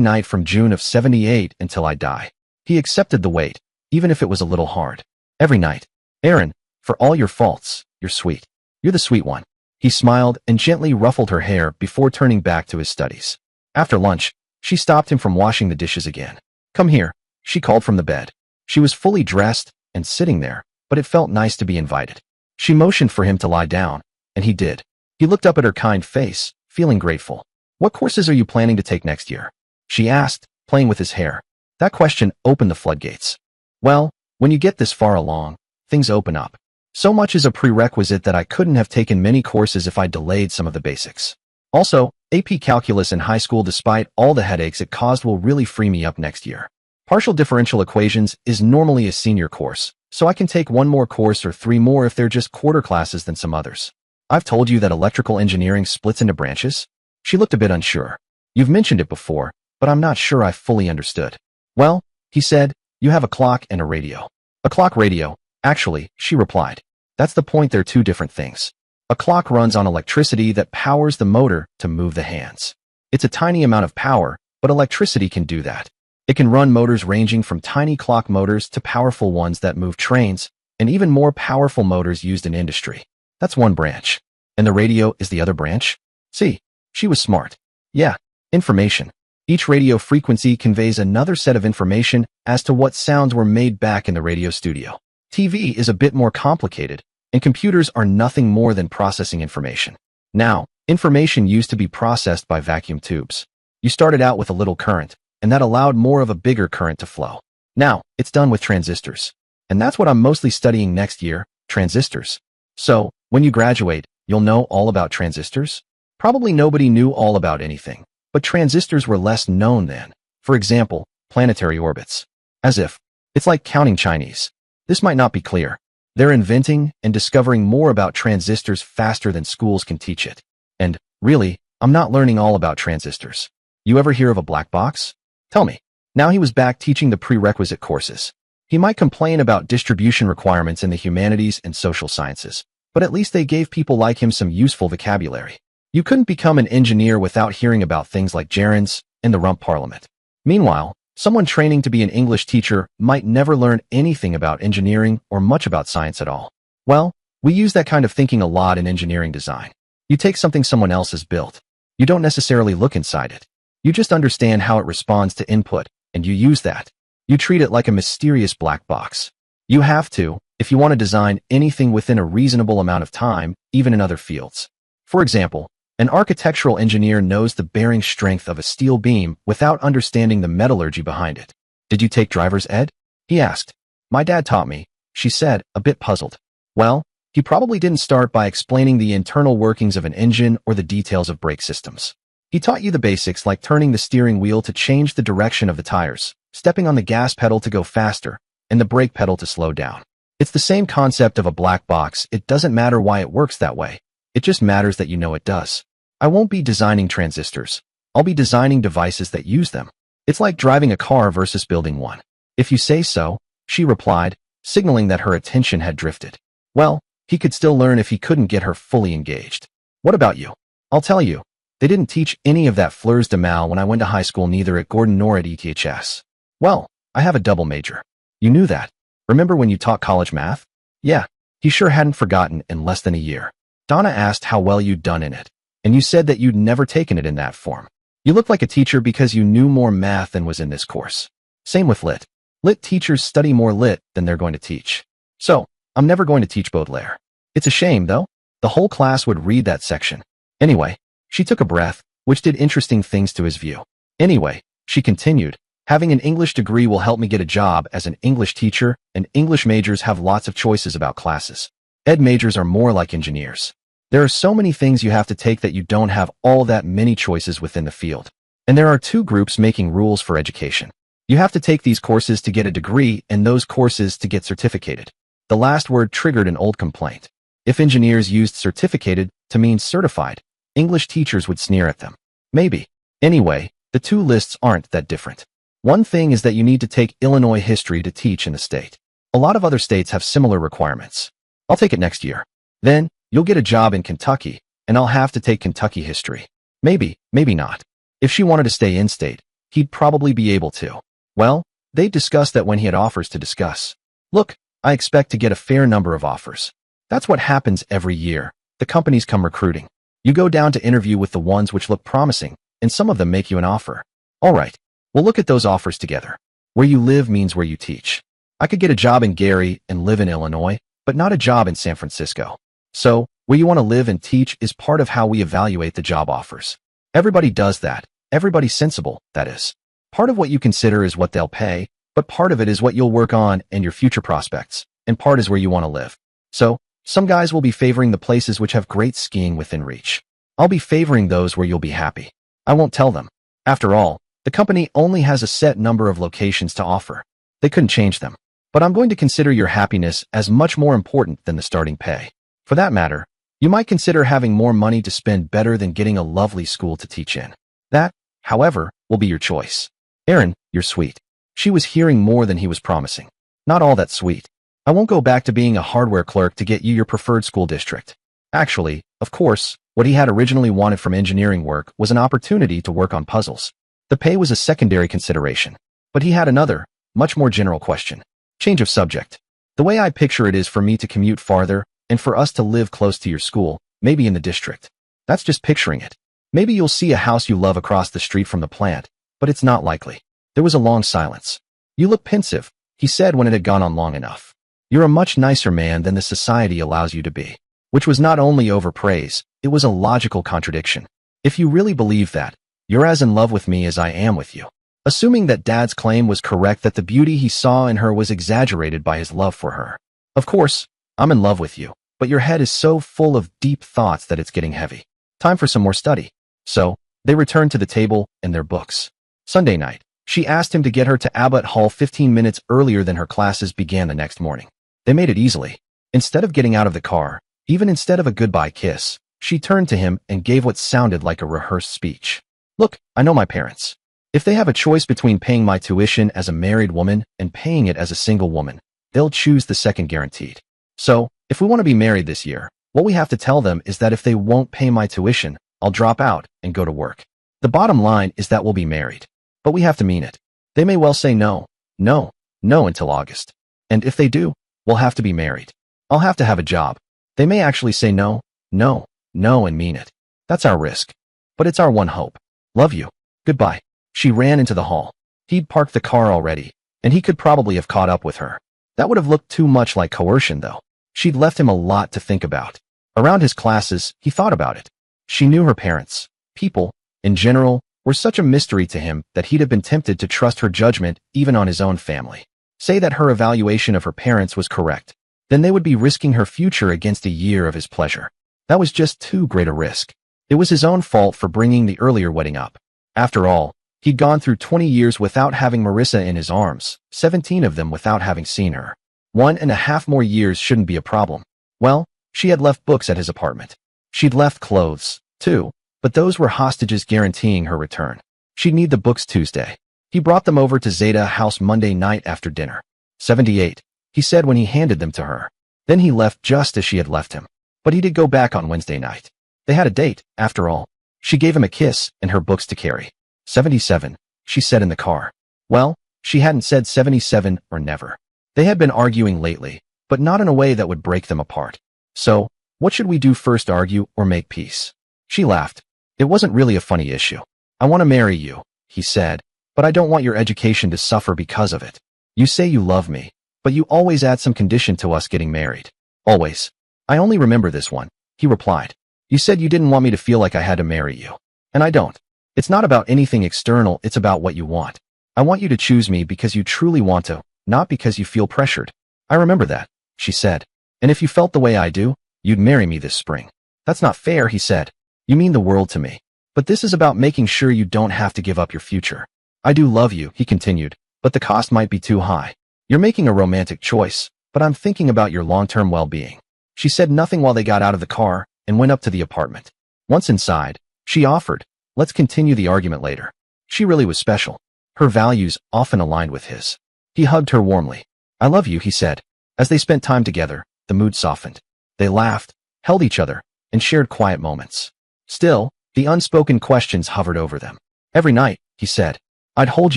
B: night from June of '78 until I die. He accepted the weight, even if it was a little hard. Every night. Aaron, for all your faults, you're sweet. You're the sweet one. He smiled and gently ruffled her hair before turning back to his studies. After lunch, she stopped him from washing the dishes again. Come here, she called from the bed. She was fully dressed and sitting there, but it felt nice to be invited. She motioned for him to lie down, and he did. He looked up at her kind face, feeling grateful. What courses are you planning to take next year? She asked, playing with his hair. That question opened the floodgates. Well, when you get this far along, things open up. So much is a prerequisite that I couldn't have taken many courses if I delayed some of the basics. Also, AP Calculus in high school, despite all the headaches it caused, will really free me up next year. Partial differential equations is normally a senior course, so I can take 1 more course or 3 more if they're just quarter classes than some others. I've told you that electrical engineering splits into branches? She looked a bit unsure. You've mentioned it before, but I'm not sure I fully understood. Well, he said, you have a clock and a radio. A clock radio, actually, she replied. That's the point, they're 2 different things. A clock runs on electricity that powers the motor to move the hands. It's a tiny amount of power, but electricity can do that. It can run motors ranging from tiny clock motors to powerful ones that move trains, and even more powerful motors used in industry. That's one branch. And the radio is the other branch? See, she was smart. Yeah, information. Each radio frequency conveys another set of information as to what sounds were made back in the radio studio. TV is a bit more complicated, and computers are nothing more than processing information. Now, information used to be processed by vacuum tubes. You started out with a little current, and that allowed more of a bigger current to flow. Now, it's done with transistors. And that's what I'm mostly studying next year, transistors. So, when you graduate, you'll know all about transistors? Probably nobody knew all about anything, but transistors were less known then. For example, planetary orbits. As if. It's like counting Chinese. This might not be clear. They're inventing and discovering more about transistors faster than schools can teach it. And, really, I'm not learning all about transistors. You ever hear of a black box? Tell me. Now he was back teaching the prerequisite courses. He might complain about distribution requirements in the humanities and social sciences, but at least they gave people like him some useful vocabulary. You couldn't become an engineer without hearing about things like gerunds and the rump parliament. Meanwhile, someone training to be an English teacher might never learn anything about engineering or much about science at all. Well, we use that kind of thinking a lot in engineering design. You take something someone else has built. You don't necessarily look inside it. You just understand how it responds to input, and you use that. You treat it like a mysterious black box. You have to, if you want to design anything within a reasonable amount of time, even in other fields. For example, an architectural engineer knows the bearing strength of a steel beam without understanding the metallurgy behind it. Did you take driver's ed? He asked. My dad taught me, she said, a bit puzzled. Well, he probably didn't start by explaining the internal workings of an engine or the details of brake systems. He taught you the basics like turning the steering wheel to change the direction of the tires, stepping on the gas pedal to go faster, and the brake pedal to slow down. It's the same concept of a black box. It doesn't matter why it works that way. It just matters that you know it does. I won't be designing transistors. I'll be designing devices that use them. It's like driving a car versus building one. If you say so, she replied, signaling that her attention had drifted. Well, he could still learn if he couldn't get her fully engaged. What about you? I'll tell you. They didn't teach any of that fleurs de mal when I went to high school, neither at Gordon nor at ETHS. Well, I have a double major. You knew that. Remember when you taught college math? Yeah, he sure hadn't forgotten in less than a year. Donna asked how well you'd done in it, and you said that you'd never taken it in that form. You looked like a teacher because you knew more math than was in this course. Same with lit. Lit teachers study more lit than they're going to teach. So, I'm never going to teach Baudelaire. It's a shame, though. The whole class would read that section. Anyway, she took a breath, which did interesting things to his view. Anyway, she continued, having an English degree will help me get a job as an English teacher, and English majors have lots of choices about classes. Ed majors are more like engineers. There are so many things you have to take that you don't have all that many choices within the field. And there are two groups making rules for education. You have to take these courses to get a degree and those courses to get certificated. The last word triggered an old complaint. If engineers used certificated to mean certified, English teachers would sneer at them. Maybe. Anyway, the two lists aren't that different. One thing is that you need to take Illinois history to teach in the state. A lot of other states have similar requirements. I'll take it next year. Then, you'll get a job in Kentucky, and I'll have to take Kentucky history. Maybe, maybe not. If she wanted to stay in-state, he'd probably be able to. Well, they'd discuss that when he had offers to discuss. Look, I expect to get a fair number of offers. That's what happens every year. The companies come recruiting. You go down to interview with the ones which look promising, and some of them make you an offer. All right, we'll look at those offers together. Where you live means where you teach. I could get a job in Gary and live in Illinois, but not a job in San Francisco. So, where you want to live and teach is part of how we evaluate the job offers. Everybody does that. Everybody sensible, that is. Part of what you consider is what they'll pay, but part of it is what you'll work on and your future prospects, and part is where you want to live. So, some guys will be favoring the places which have great skiing within reach. I'll be favoring those where you'll be happy. I won't tell them. After all, the company only has a set number of locations to offer. They couldn't change them. But I'm going to consider your happiness as much more important than the starting pay. For that matter, you might consider having more money to spend better than getting a lovely school to teach in. That, however, will be your choice. Aaron, you're sweet. She was hearing more than he was promising. Not all that sweet. I won't go back to being a hardware clerk to get you your preferred school district. Actually, of course, what he had originally wanted from engineering work was an opportunity to work on puzzles. The pay was a secondary consideration. But he had another, much more general question. Change of subject. The way I picture it is for me to commute farther and for us to live close to your school, maybe in the district. That's just picturing it. Maybe you'll see a house you love across the street from the plant, but it's not likely. There was a long silence. You look pensive, he said when it had gone on long enough. You're a much nicer man than the society allows you to be. Which was not only overpraise, it was a logical contradiction. If you really believe that, you're as in love with me as I am with you. Assuming that Dad's claim was correct that the beauty he saw in her was exaggerated by his love for her. Of course, I'm in love with you, but your head is so full of deep thoughts that it's getting heavy. Time for some more study. So, they returned to the table and their books. Sunday night, she asked him to get her to Abbott Hall 15 minutes earlier than her classes began the next morning. They made it easily. Instead of getting out of the car, even instead of a goodbye kiss, she turned to him and gave what sounded like a rehearsed speech. Look, I know my parents. If they have a choice between paying my tuition as a married woman and paying it as a single woman, they'll choose the second guaranteed. So, if we want to be married this year, what we have to tell them is that if they won't pay my tuition, I'll drop out and go to work. The bottom line is that we'll be married. But we have to mean it. They may well say no, no, no until August. And if they do, we'll have to be married. I'll have to have a job. They may actually say no, no, no and mean it. That's our risk. But it's our one hope. Love you. Goodbye. She ran into the hall. He'd parked the car already, and he could probably have caught up with her. That would have looked too much like coercion, though. She'd left him a lot to think about. Around his classes, he thought about it. She knew her parents. People, in general, were such a mystery to him that he'd have been tempted to trust her judgment even on his own family. Say that her evaluation of her parents was correct. Then they would be risking her future against a year of his pleasure. That was just too great a risk. It was his own fault for bringing the earlier wedding up. After all, he'd gone through 20 years without having Marissa in his arms, 17 of them without having seen her. 1.5 more years shouldn't be a problem. Well, she had left books at his apartment. She'd left clothes, too, but those were hostages guaranteeing her return. She'd need the books Tuesday. He brought them over to Zeta House Monday night after dinner. 78, he said when he handed them to her. Then he left just as she had left him. But he did go back on Wednesday night. They had a date, after all. She gave him a kiss and her books to carry. 77, she said in the car. Well, she hadn't said 77 or never. They had been arguing lately, but not in a way that would break them apart. So, what should we do first, argue or make peace? She laughed. It wasn't really a funny issue. I want to marry you, he said, but I don't want your education to suffer because of it. You say you love me, but you always add some condition to us getting married. Always. I only remember this one, he replied. You said you didn't want me to feel like I had to marry you. And I don't. It's not about anything external, it's about what you want. I want you to choose me because you truly want to, not because you feel pressured. I remember that, she said. And if you felt the way I do, you'd marry me this spring. That's not fair, he said. You mean the world to me. But this is about making sure you don't have to give up your future. I do love you, he continued, but the cost might be too high. You're making a romantic choice, but I'm thinking about your long-term well-being. She said nothing while they got out of the car and went up to the apartment. Once inside, she offered, let's continue the argument later. She really was special. Her values often aligned with his. He hugged her warmly. I love you, he said. As they spent time together, the mood softened. They laughed, held each other, and shared quiet moments. Still, the unspoken questions hovered over them. Every night, he said. I'd hold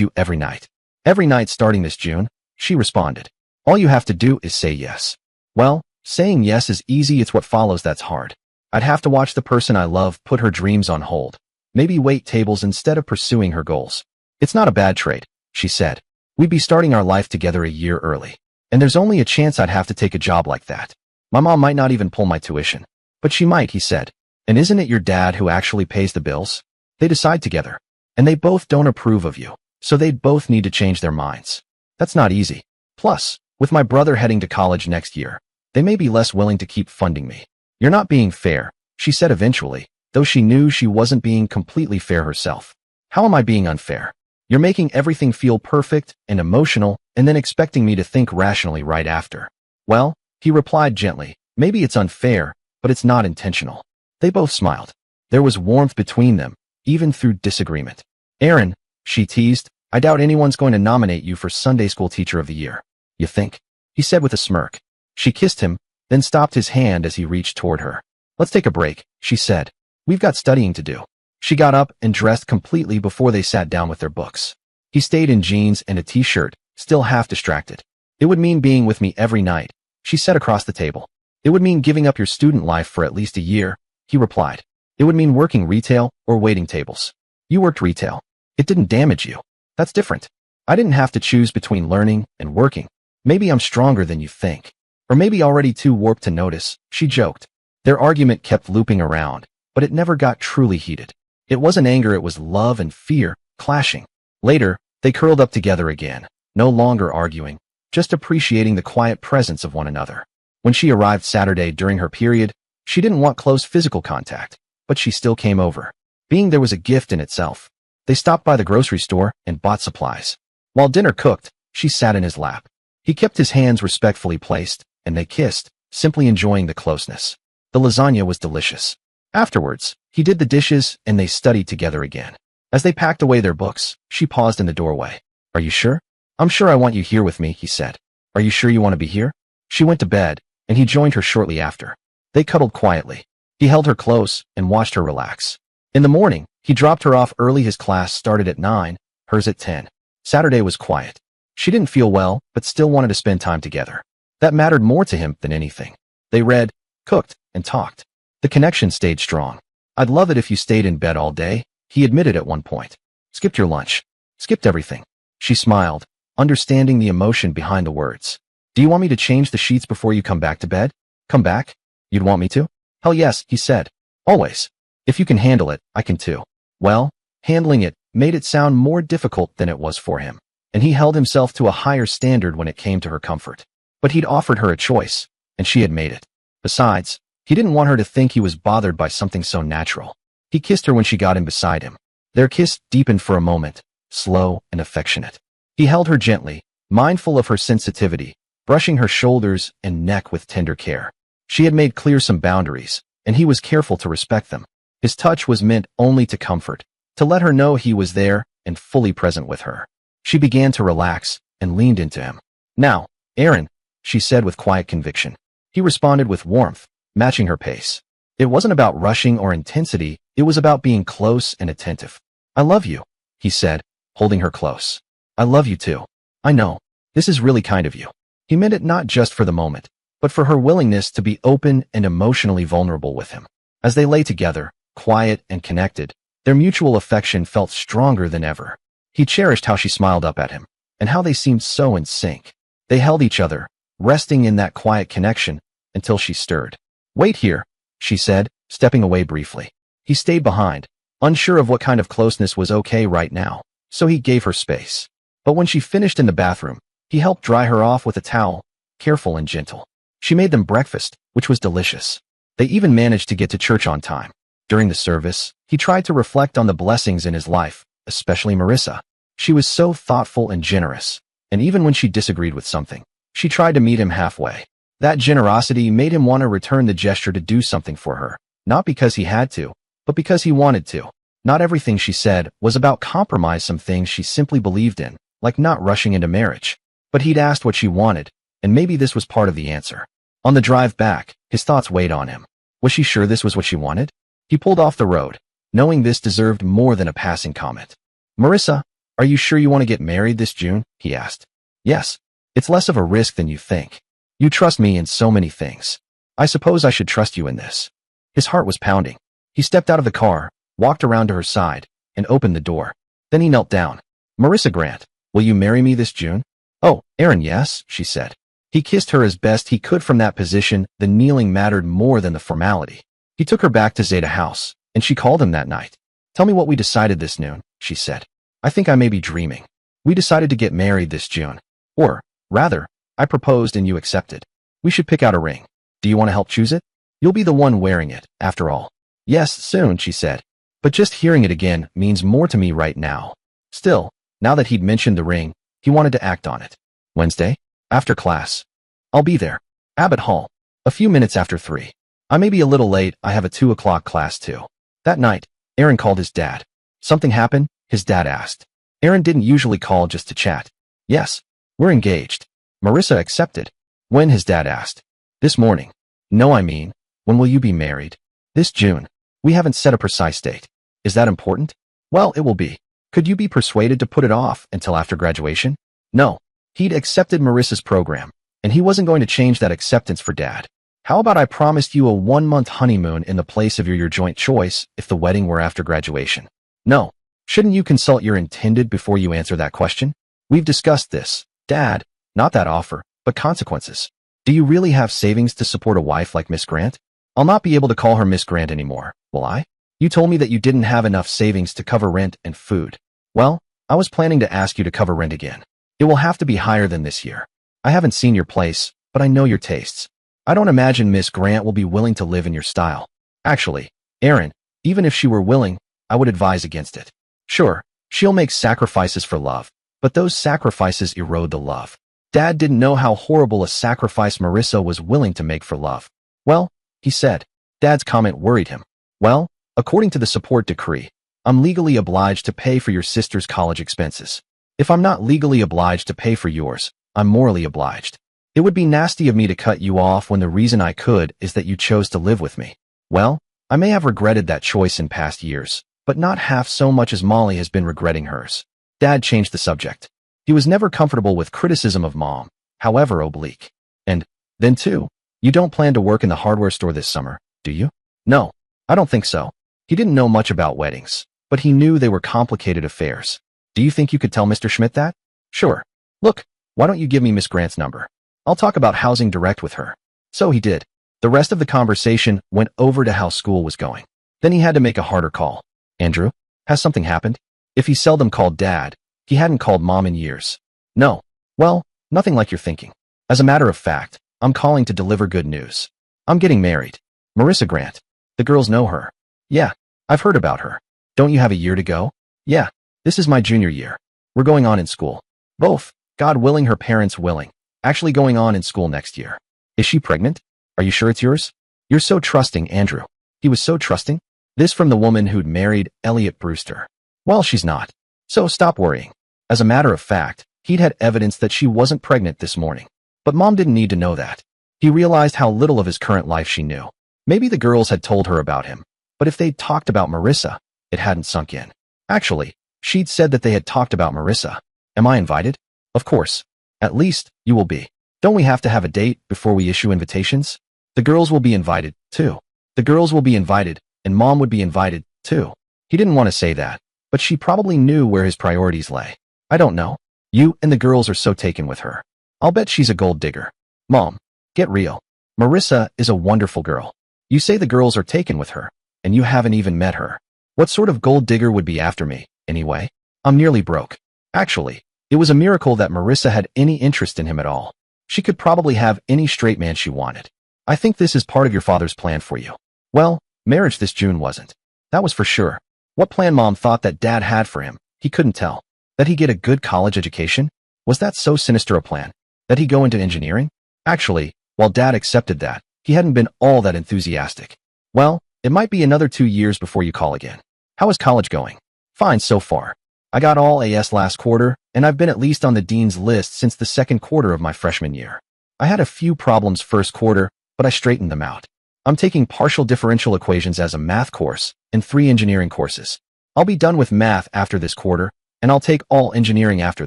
B: you every night. Every night starting this June, she responded. All you have to do is say yes. Well, saying yes is easy, it's what follows that's hard. I'd have to watch the person I love put her dreams on hold. Maybe wait tables instead of pursuing her goals. It's not a bad trade, she said. We'd be starting our life together a year early. And there's only a chance I'd have to take a job like that. My mom might not even pull my tuition. But she might, he said. And isn't it your dad who actually pays the bills? They decide together. And they both don't approve of you. So they'd both need to change their minds. That's not easy. Plus, with my brother heading to college next year, they may be less willing to keep funding me. You're not being fair, she said eventually, though she knew she wasn't being completely fair herself. How am I being unfair? You're making everything feel perfect and emotional and then expecting me to think rationally right after. Well, he replied gently, maybe it's unfair, but it's not intentional. They both smiled. There was warmth between them, even through disagreement. Aaron, she teased, I doubt anyone's going to nominate you for Sunday School Teacher of the Year. You think? He said with a smirk. She kissed him, then stopped his hand as he reached toward her. Let's take a break, she said. We've got studying to do. She got up and dressed completely before they sat down with their books. He stayed in jeans and a t-shirt, still half distracted. It would mean being with me every night, she said across the table. It would mean giving up your student life for at least a year, he replied. It would mean working retail or waiting tables. You worked retail. It didn't damage you. That's different. I didn't have to choose between learning and working. Maybe I'm stronger than you think. Or maybe already too warped to notice, she joked. Their argument kept looping around, but it never got truly heated. It wasn't anger, it was love and fear, clashing. Later, they curled up together again, no longer arguing, just appreciating the quiet presence of one another. When she arrived Saturday during her period, she didn't want close physical contact, but she still came over. Being there was a gift in itself. They stopped by the grocery store and bought supplies. While dinner cooked, she sat in his lap. He kept his hands respectfully placed, and they kissed, simply enjoying the closeness. The lasagna was delicious. Afterwards, he did the dishes and they studied together again. As they packed away their books, she paused in the doorway. Are you sure? I'm sure I want you here with me, he said. Are you sure you want to be here? She went to bed, and he joined her shortly after. They cuddled quietly. He held her close and watched her relax. In the morning, he dropped her off early. His class started at 9, hers at 10. Saturday was quiet. She didn't feel well, but still wanted to spend time together. That mattered more to him than anything. They read, cooked, and talked. The connection stayed strong. I'd love it if you stayed in bed all day, he admitted at one point. Skipped your lunch. Skipped everything. She smiled, understanding the emotion behind the words. Do you want me to change the sheets before you come back to bed? Come back? You'd want me to? Hell yes, he said. Always. If you can handle it, I can too. Well, handling it made it sound more difficult than it was for him, and he held himself to a higher standard when it came to her comfort. But he'd offered her a choice, and she had made it. Besides, he didn't want her to think he was bothered by something so natural. He kissed her when she got in beside him. Their kiss deepened for a moment, slow and affectionate. He held her gently, mindful of her sensitivity, brushing her shoulders and neck with tender care. She had made clear some boundaries, and he was careful to respect them. His touch was meant only to comfort, to let her know he was there and fully present with her. She began to relax and leaned into him. Now, Aaron, she said with quiet conviction. He responded with warmth, matching her pace. It wasn't about rushing or intensity, it was about being close and attentive. I love you, he said, holding her close. I love you too. I know. This is really kind of you. He meant it not just for the moment, but for her willingness to be open and emotionally vulnerable with him. As they lay together, quiet and connected, their mutual affection felt stronger than ever. He cherished how she smiled up at him, and how they seemed so in sync. They held each other, resting in that quiet connection, until she stirred. Wait here, she said, stepping away briefly. He stayed behind, unsure of what kind of closeness was okay right now, so he gave her space. But when she finished in the bathroom, he helped dry her off with a towel, careful and gentle. She made them breakfast, which was delicious. They even managed to get to church on time. During the service, he tried to reflect on the blessings in his life, especially Marissa. She was so thoughtful and generous, and even when she disagreed with something, she tried to meet him halfway. That generosity made him want to return the gesture to do something for her, not because he had to, but because he wanted to. Not everything she said was about compromise. Some things she simply believed in, like not rushing into marriage. But he'd asked what she wanted, and maybe this was part of the answer. On the drive back, his thoughts weighed on him. Was she sure this was what she wanted? He pulled off the road, knowing this deserved more than a passing comment. Marissa, are you sure you want to get married this June? He asked. Yes. It's less of a risk than you think. You trust me in so many things. I suppose I should trust you in this. His heart was pounding. He stepped out of the car, walked around to her side, and opened the door. Then he knelt down. Marissa Grant, will you marry me this June? Oh, Aaron, yes, she said. He kissed her as best he could from that position. The kneeling mattered more than the formality. He took her back to Zeta House, and she called him that night. Tell me what we decided this noon, she said. I think I may be dreaming. We decided to get married this June. Or, rather, I proposed and you accepted. We should pick out a ring. Do you want to help choose it? You'll be the one wearing it, after all. Yes, soon, she said. But just hearing it again means more to me right now. Still, now that he'd mentioned the ring, he wanted to act on it. Wednesday? After class. I'll be there. Abbott Hall. A few minutes after 3. I may be a little late, I have a 2 o'clock class too. That night, Aaron called his dad. Something happened? His dad asked. Aaron didn't usually call just to chat. Yes, we're engaged. Marissa accepted. When? His dad asked. This morning. No, I mean, when will you be married? This June. We haven't set a precise date. Is that important? Well, it will be. Could you be persuaded to put it off until after graduation? No. He'd accepted Marissa's program, and he wasn't going to change that acceptance for Dad. How about I promised you a 1-month honeymoon in the place of your joint choice if the wedding were after graduation? No. Shouldn't you consult your intended before you answer that question? We've discussed this, Dad, not that offer, but consequences. Do you really have savings to support a wife like Miss Grant? I'll not be able to call her Miss Grant anymore, will I? You told me that you didn't have enough savings to cover rent and food. Well, I was planning to ask you to cover rent again. It will have to be higher than this year. I haven't seen your place, but I know your tastes. I don't imagine Miss Grant will be willing to live in your style. Actually, Aaron, even if she were willing, I would advise against it. Sure, she'll make sacrifices for love, but those sacrifices erode the love. Dad didn't know how horrible a sacrifice Marissa was willing to make for love. Well, he said. Dad's comment worried him. Well, according to the support decree, I'm legally obliged to pay for your sister's college expenses. If I'm not legally obliged to pay for yours, I'm morally obliged. It would be nasty of me to cut you off when the reason I could is that you chose to live with me. Well, I may have regretted that choice in past years, but not half so much as Molly has been regretting hers. Dad changed the subject. He was never comfortable with criticism of Mom, however oblique. And then too, you don't plan to work in the hardware store this summer, do you? No, I don't think so. He didn't know much about weddings, but he knew they were complicated affairs. Do you think you could tell Mr. Schmidt that? Sure. Look, why don't you give me Miss Grant's number? I'll talk about housing direct with her. So he did. The rest of the conversation went over to how school was going. Then he had to make a harder call. Andrew, has something happened? If he seldom called Dad, he hadn't called Mom in years. No. Well, nothing like you're thinking. As a matter of fact, I'm calling to deliver good news. I'm getting married. Marissa Grant. The girls know her. Yeah, I've heard about her. Don't you have a year to go? Yeah, this is my junior year. We're going on in school. Both, God willing, her parents willing, actually going on in school next year. Is she pregnant? Are you sure it's yours? You're so trusting, Andrew. He was so trusting. This from the woman who'd married Elliot Brewster. Well, she's not. So stop worrying. As a matter of fact, he'd had evidence that she wasn't pregnant this morning. But Mom didn't need to know that. He realized how little of his current life she knew. Maybe the girls had told her about him, but if they'd talked about Marissa, it hadn't sunk in. Actually, she'd said that they had talked about Marissa. Am I invited? Of course. At least, you will be. Don't we have to have a date before we issue invitations? The girls will be invited, too. The girls will be invited, and Mom would be invited, too. He didn't want to say that, but she probably knew where his priorities lay. I don't know. You and the girls are so taken with her. I'll bet she's a gold digger. Mom, get real. Marissa is a wonderful girl. You say the girls are taken with her, and you haven't even met her. What sort of gold digger would be after me, anyway? I'm nearly broke. Actually, it was a miracle that Marissa had any interest in him at all. She could probably have any straight man she wanted. I think this is part of your father's plan for you. Well, marriage this June wasn't. That was for sure. What plan Mom thought that Dad had for him, he couldn't tell. That he get a good college education? Was that so sinister a plan? That he go into engineering? Actually, while Dad accepted that, he hadn't been all that enthusiastic. Well, it might be another 2 years before you call again. How is college going? Fine so far. I got all A's last quarter, and I've been at least on the dean's list since the second quarter of my freshman year. I had a few problems first quarter, but I straightened them out. I'm taking partial differential equations as a math course and 3 engineering courses. I'll be done with math after this quarter, and I'll take all engineering after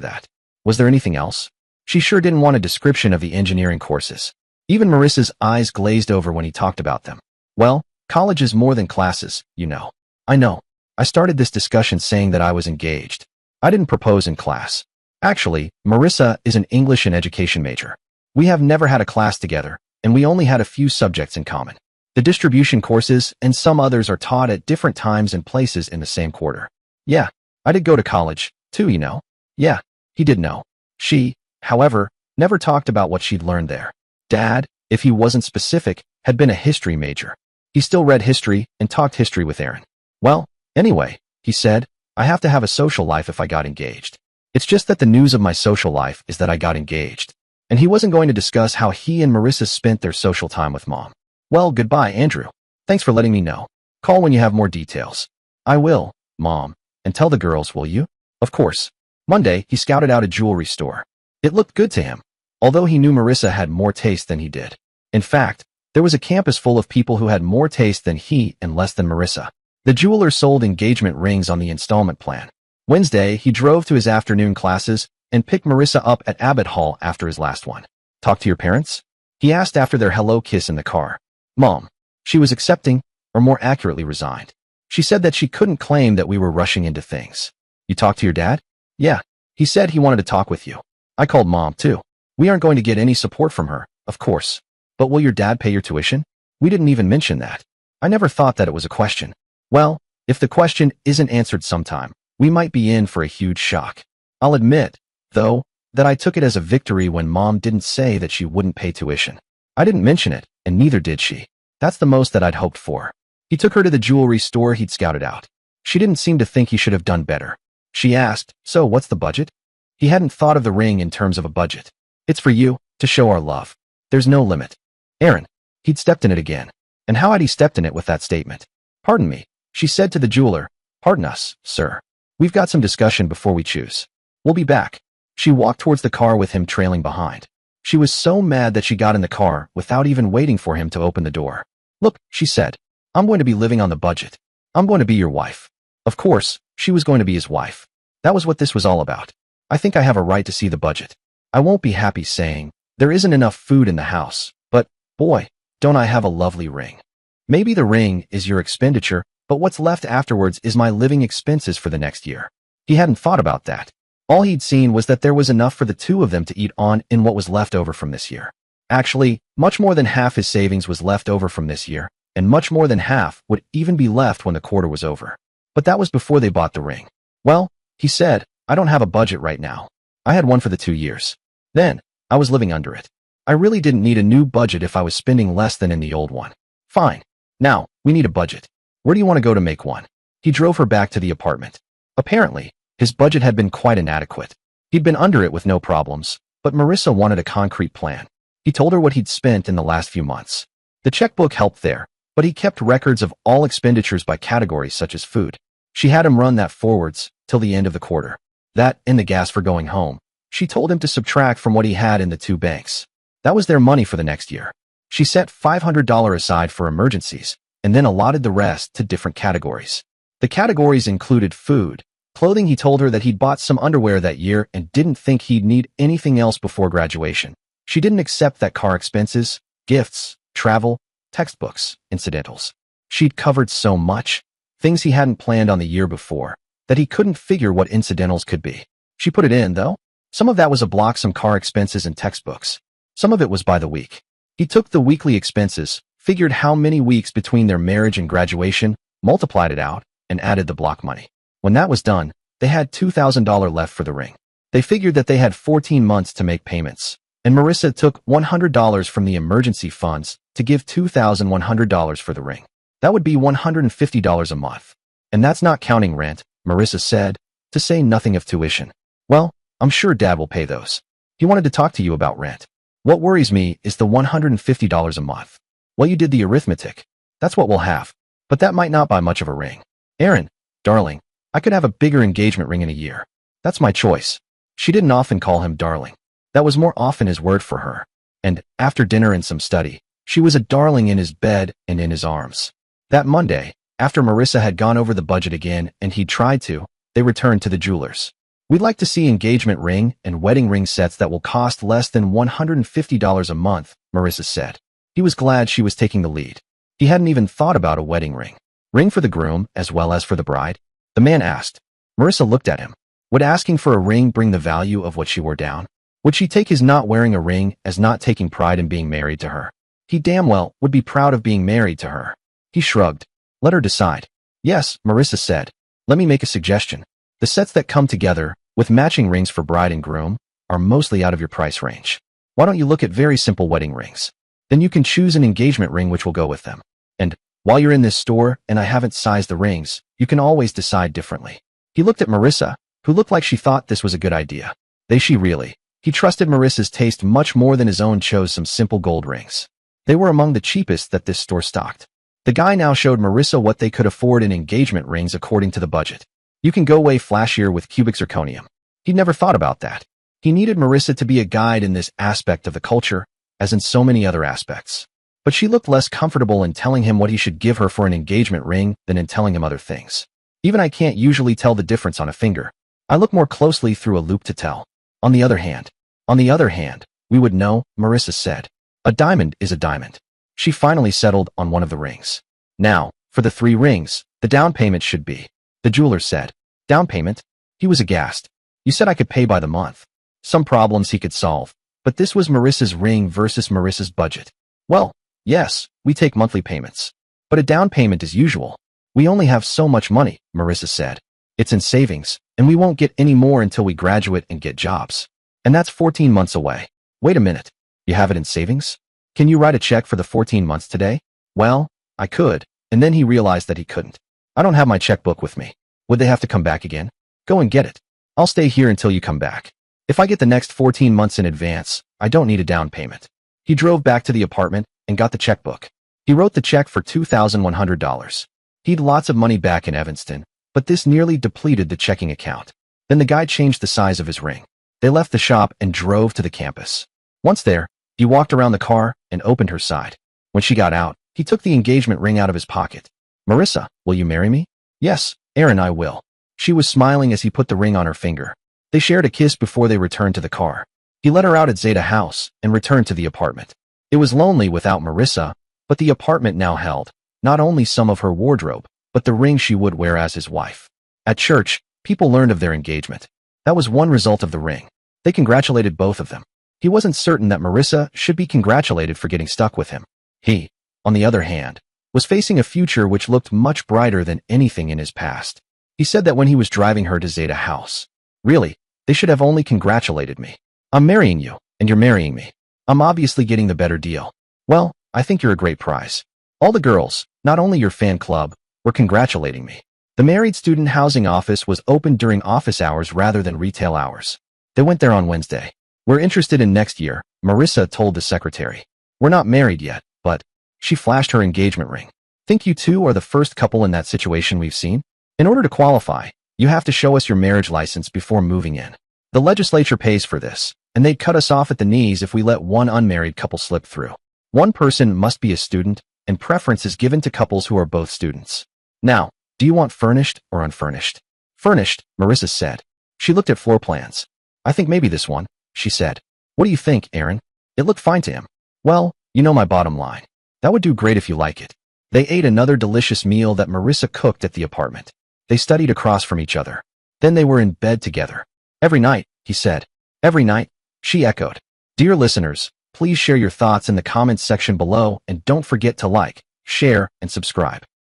B: that. Was there anything else? She sure didn't want a description of the engineering courses. Even Marissa's eyes glazed over when he talked about them. Well, college is more than classes, you know. I know. I started this discussion saying that I was engaged. I didn't propose in class. Actually, Marissa is an English and education major. We have never had a class together, and we only had a few subjects in common. The distribution courses and some others are taught at different times and places in the same quarter. Yeah, I did go to college, too, you know. Yeah, he did know. She, however, never talked about what she'd learned there. Dad, if he wasn't specific, had been a history major. He still read history and talked history with Aaron. Well, anyway, he said, I have to have a social life if I got engaged. It's just that the news of my social life is that I got engaged. And he wasn't going to discuss how he and Marissa spent their social time with Mom. Well, goodbye, Andrew. Thanks for letting me know. Call when you have more details. I will, Mom. And tell the girls, will you? Of course. Monday, he scouted out a jewelry store. It looked good to him, although he knew Marissa had more taste than he did. In fact, there was a campus full of people who had more taste than he and less than Marissa. The jeweler sold engagement rings on the installment plan. Wednesday, he drove to his afternoon classes and picked Marissa up at Abbott Hall after his last one. Talk to your parents? He asked after their hello kiss in the car. Mom. She was accepting, or more accurately resigned. She said that she couldn't claim that we were rushing into things. You talked to your dad? Yeah. He said he wanted to talk with you. I called Mom, too. We aren't going to get any support from her, of course. But will your dad pay your tuition? We didn't even mention that. I never thought that it was a question. Well, if the question isn't answered sometime, we might be in for a huge shock. I'll admit, though, that I took it as a victory when Mom didn't say that she wouldn't pay tuition. I didn't mention it, and neither did she. That's the most that I'd hoped for. He took her to the jewelry store he'd scouted out. She didn't seem to think he should have done better. She asked, so what's the budget? He hadn't thought of the ring in terms of a budget. It's for you, to show our love. There's no limit. Aaron. He'd stepped in it again. And how had he stepped in it with that statement? Pardon me, she said to the jeweler. Pardon us, sir. We've got some discussion before we choose. We'll be back. She walked towards the car with him trailing behind. She was so mad that she got in the car without even waiting for him to open the door. Look, she said. I'm going to be living on the budget. I'm going to be your wife. Of course, she was going to be his wife. That was what this was all about. I think I have a right to see the budget. I won't be happy saying, there isn't enough food in the house, but, boy, don't I have a lovely ring. Maybe the ring is your expenditure, but what's left afterwards is my living expenses for the next year. He hadn't thought about that. All he'd seen was that there was enough for the two of them to eat on in what was left over from this year. Actually, much more than half his savings was left over from this year, and much more than half would even be left when the quarter was over. But that was before they bought the ring. Well, he said, I don't have a budget right now. I had one for the 2 years. Then, I was living under it. I really didn't need a new budget if I was spending less than in the old one. Fine. Now, we need a budget. Where do you want to go to make one? He drove her back to the apartment. Apparently, his budget had been quite inadequate. He'd been under it with no problems, but Marissa wanted a concrete plan. He told her what he'd spent in the last few months. The checkbook helped there, but he kept records of all expenditures by categories such as food. She had him run that forwards till the end of the quarter. That and the gas for going home. She told him to subtract from what he had in the two banks. That was their money for the next year. She set $500 aside for emergencies, and then allotted the rest to different categories. The categories included food, clothing. He told her that he'd bought some underwear that year and didn't think he'd need anything else before graduation. She didn't accept that car expenses, gifts, travel, textbooks, incidentals. She'd covered so much, things he hadn't planned on the year before, that he couldn't figure what incidentals could be. She put it in, though. Some of that was a block, some car expenses and textbooks. Some of it was by the week. He took the weekly expenses, figured how many weeks between their marriage and graduation, multiplied it out, and added the block money. When that was done, they had $2,000 left for the ring. They figured that they had 14 months to make payments, and Marissa took $100 from the emergency funds to give $2,100 for the ring. That would be $150 a month. And that's not counting rent, Marissa said, to say nothing of tuition. Well, I'm sure Dad will pay those. He wanted to talk to you about rent. What worries me is the $150 a month. Well, you did the arithmetic. That's what we'll have. But that might not buy much of a ring. Aaron, darling, I could have a bigger engagement ring in a year. That's my choice. She didn't often call him darling. That was more often his word for her. And, after dinner and some study, she was a darling in his bed and in his arms. That Monday, after Marissa had gone over the budget again and he'd tried to, they returned to the jeweler's. We'd like to see engagement ring and wedding ring sets that will cost less than $150 a month, Marissa said. He was glad she was taking the lead. He hadn't even thought about a wedding ring. Ring for the groom as well as for the bride? The man asked. Marissa looked at him. Would asking for a ring bring the value of what she wore down? Would she take his not wearing a ring as not taking pride in being married to her? He damn well would be proud of being married to her. He shrugged. Let her decide. Yes, Marissa said. Let me make a suggestion. The sets that come together, with matching rings for bride and groom, are mostly out of your price range. Why don't you look at very simple wedding rings? Then you can choose an engagement ring which will go with them. And, while you're in this store and I haven't sized the rings, you can always decide differently. He looked at Marissa, who looked like she thought this was a good idea. She really. He trusted Marissa's taste much more than his own. Chose some simple gold rings. They were among the cheapest that this store stocked. The guy now showed Marissa what they could afford in engagement rings according to the budget. You can go way flashier with cubic zirconium. He'd never thought about that. He needed Marissa to be a guide in this aspect of the culture, as in so many other aspects. But she looked less comfortable in telling him what he should give her for an engagement ring than in telling him other things. Even I can't usually tell the difference on a finger. I look more closely through a loop to tell. On the other hand, we would know, Marissa said. A diamond is a diamond. She finally settled on one of the rings. Now, for the 3 rings, the down payment should be. The jeweler said. Down payment? He was aghast. You said I could pay by the month. Some problems he could solve. But this was Marissa's ring versus Marissa's budget. Well, yes, we take monthly payments. But a down payment is usual. We only have so much money, Marissa said. It's in savings, and we won't get any more until we graduate and get jobs. And that's 14 months away. Wait a minute. You have it in savings? Can you write a check for the 14 months today? Well, I could, and then he realized that he couldn't. I don't have my checkbook with me. Would they have to come back again? Go and get it. I'll stay here until you come back. If I get the next 14 months in advance, I don't need a down payment. He drove back to the apartment and got the checkbook. He wrote the check for $2,100. He'd lots of money back in Evanston, but this nearly depleted the checking account. Then the guy changed the size of his ring. They left the shop and drove to the campus. Once there, he walked around the car and opened her side. When she got out, he took the engagement ring out of his pocket. Marissa, will you marry me? Yes, Aaron, I will. She was smiling as he put the ring on her finger. They shared a kiss before they returned to the car. He let her out at Zeta House and returned to the apartment. It was lonely without Marissa, but the apartment now held not only some of her wardrobe, but the ring she would wear as his wife. At church, people learned of their engagement. That was one result of the ring. They congratulated both of them. He wasn't certain that Marissa should be congratulated for getting stuck with him. He, on the other hand, was facing a future which looked much brighter than anything in his past. He said that when he was driving her to Zeta House. Really, they should have only congratulated me. I'm marrying you, and you're marrying me. I'm obviously getting the better deal. Well, I think you're a great prize. All the girls, not only your fan club, were congratulating me. The married student housing office was open during office hours rather than retail hours. They went there on Wednesday. We're interested in next year, Marissa told the secretary. We're not married yet, but she flashed her engagement ring. Think you two are the first couple in that situation we've seen? In order to qualify, you have to show us your marriage license before moving in. The legislature pays for this, and they'd cut us off at the knees if we let one unmarried couple slip through. One person must be a student, and preference is given to couples who are both students. Now, do you want furnished or unfurnished? Furnished, Marissa said. She looked at floor plans. I think maybe this one, she said. What do you think, Aaron? It looked fine to him. Well, you know my bottom line. That would do great if you like it. They ate another delicious meal that Marissa cooked at the apartment. They studied across from each other. Then they were in bed together. Every night, he said. Every night, she echoed. Dear listeners, please share your thoughts in the comments section below and don't forget to like, share, and subscribe.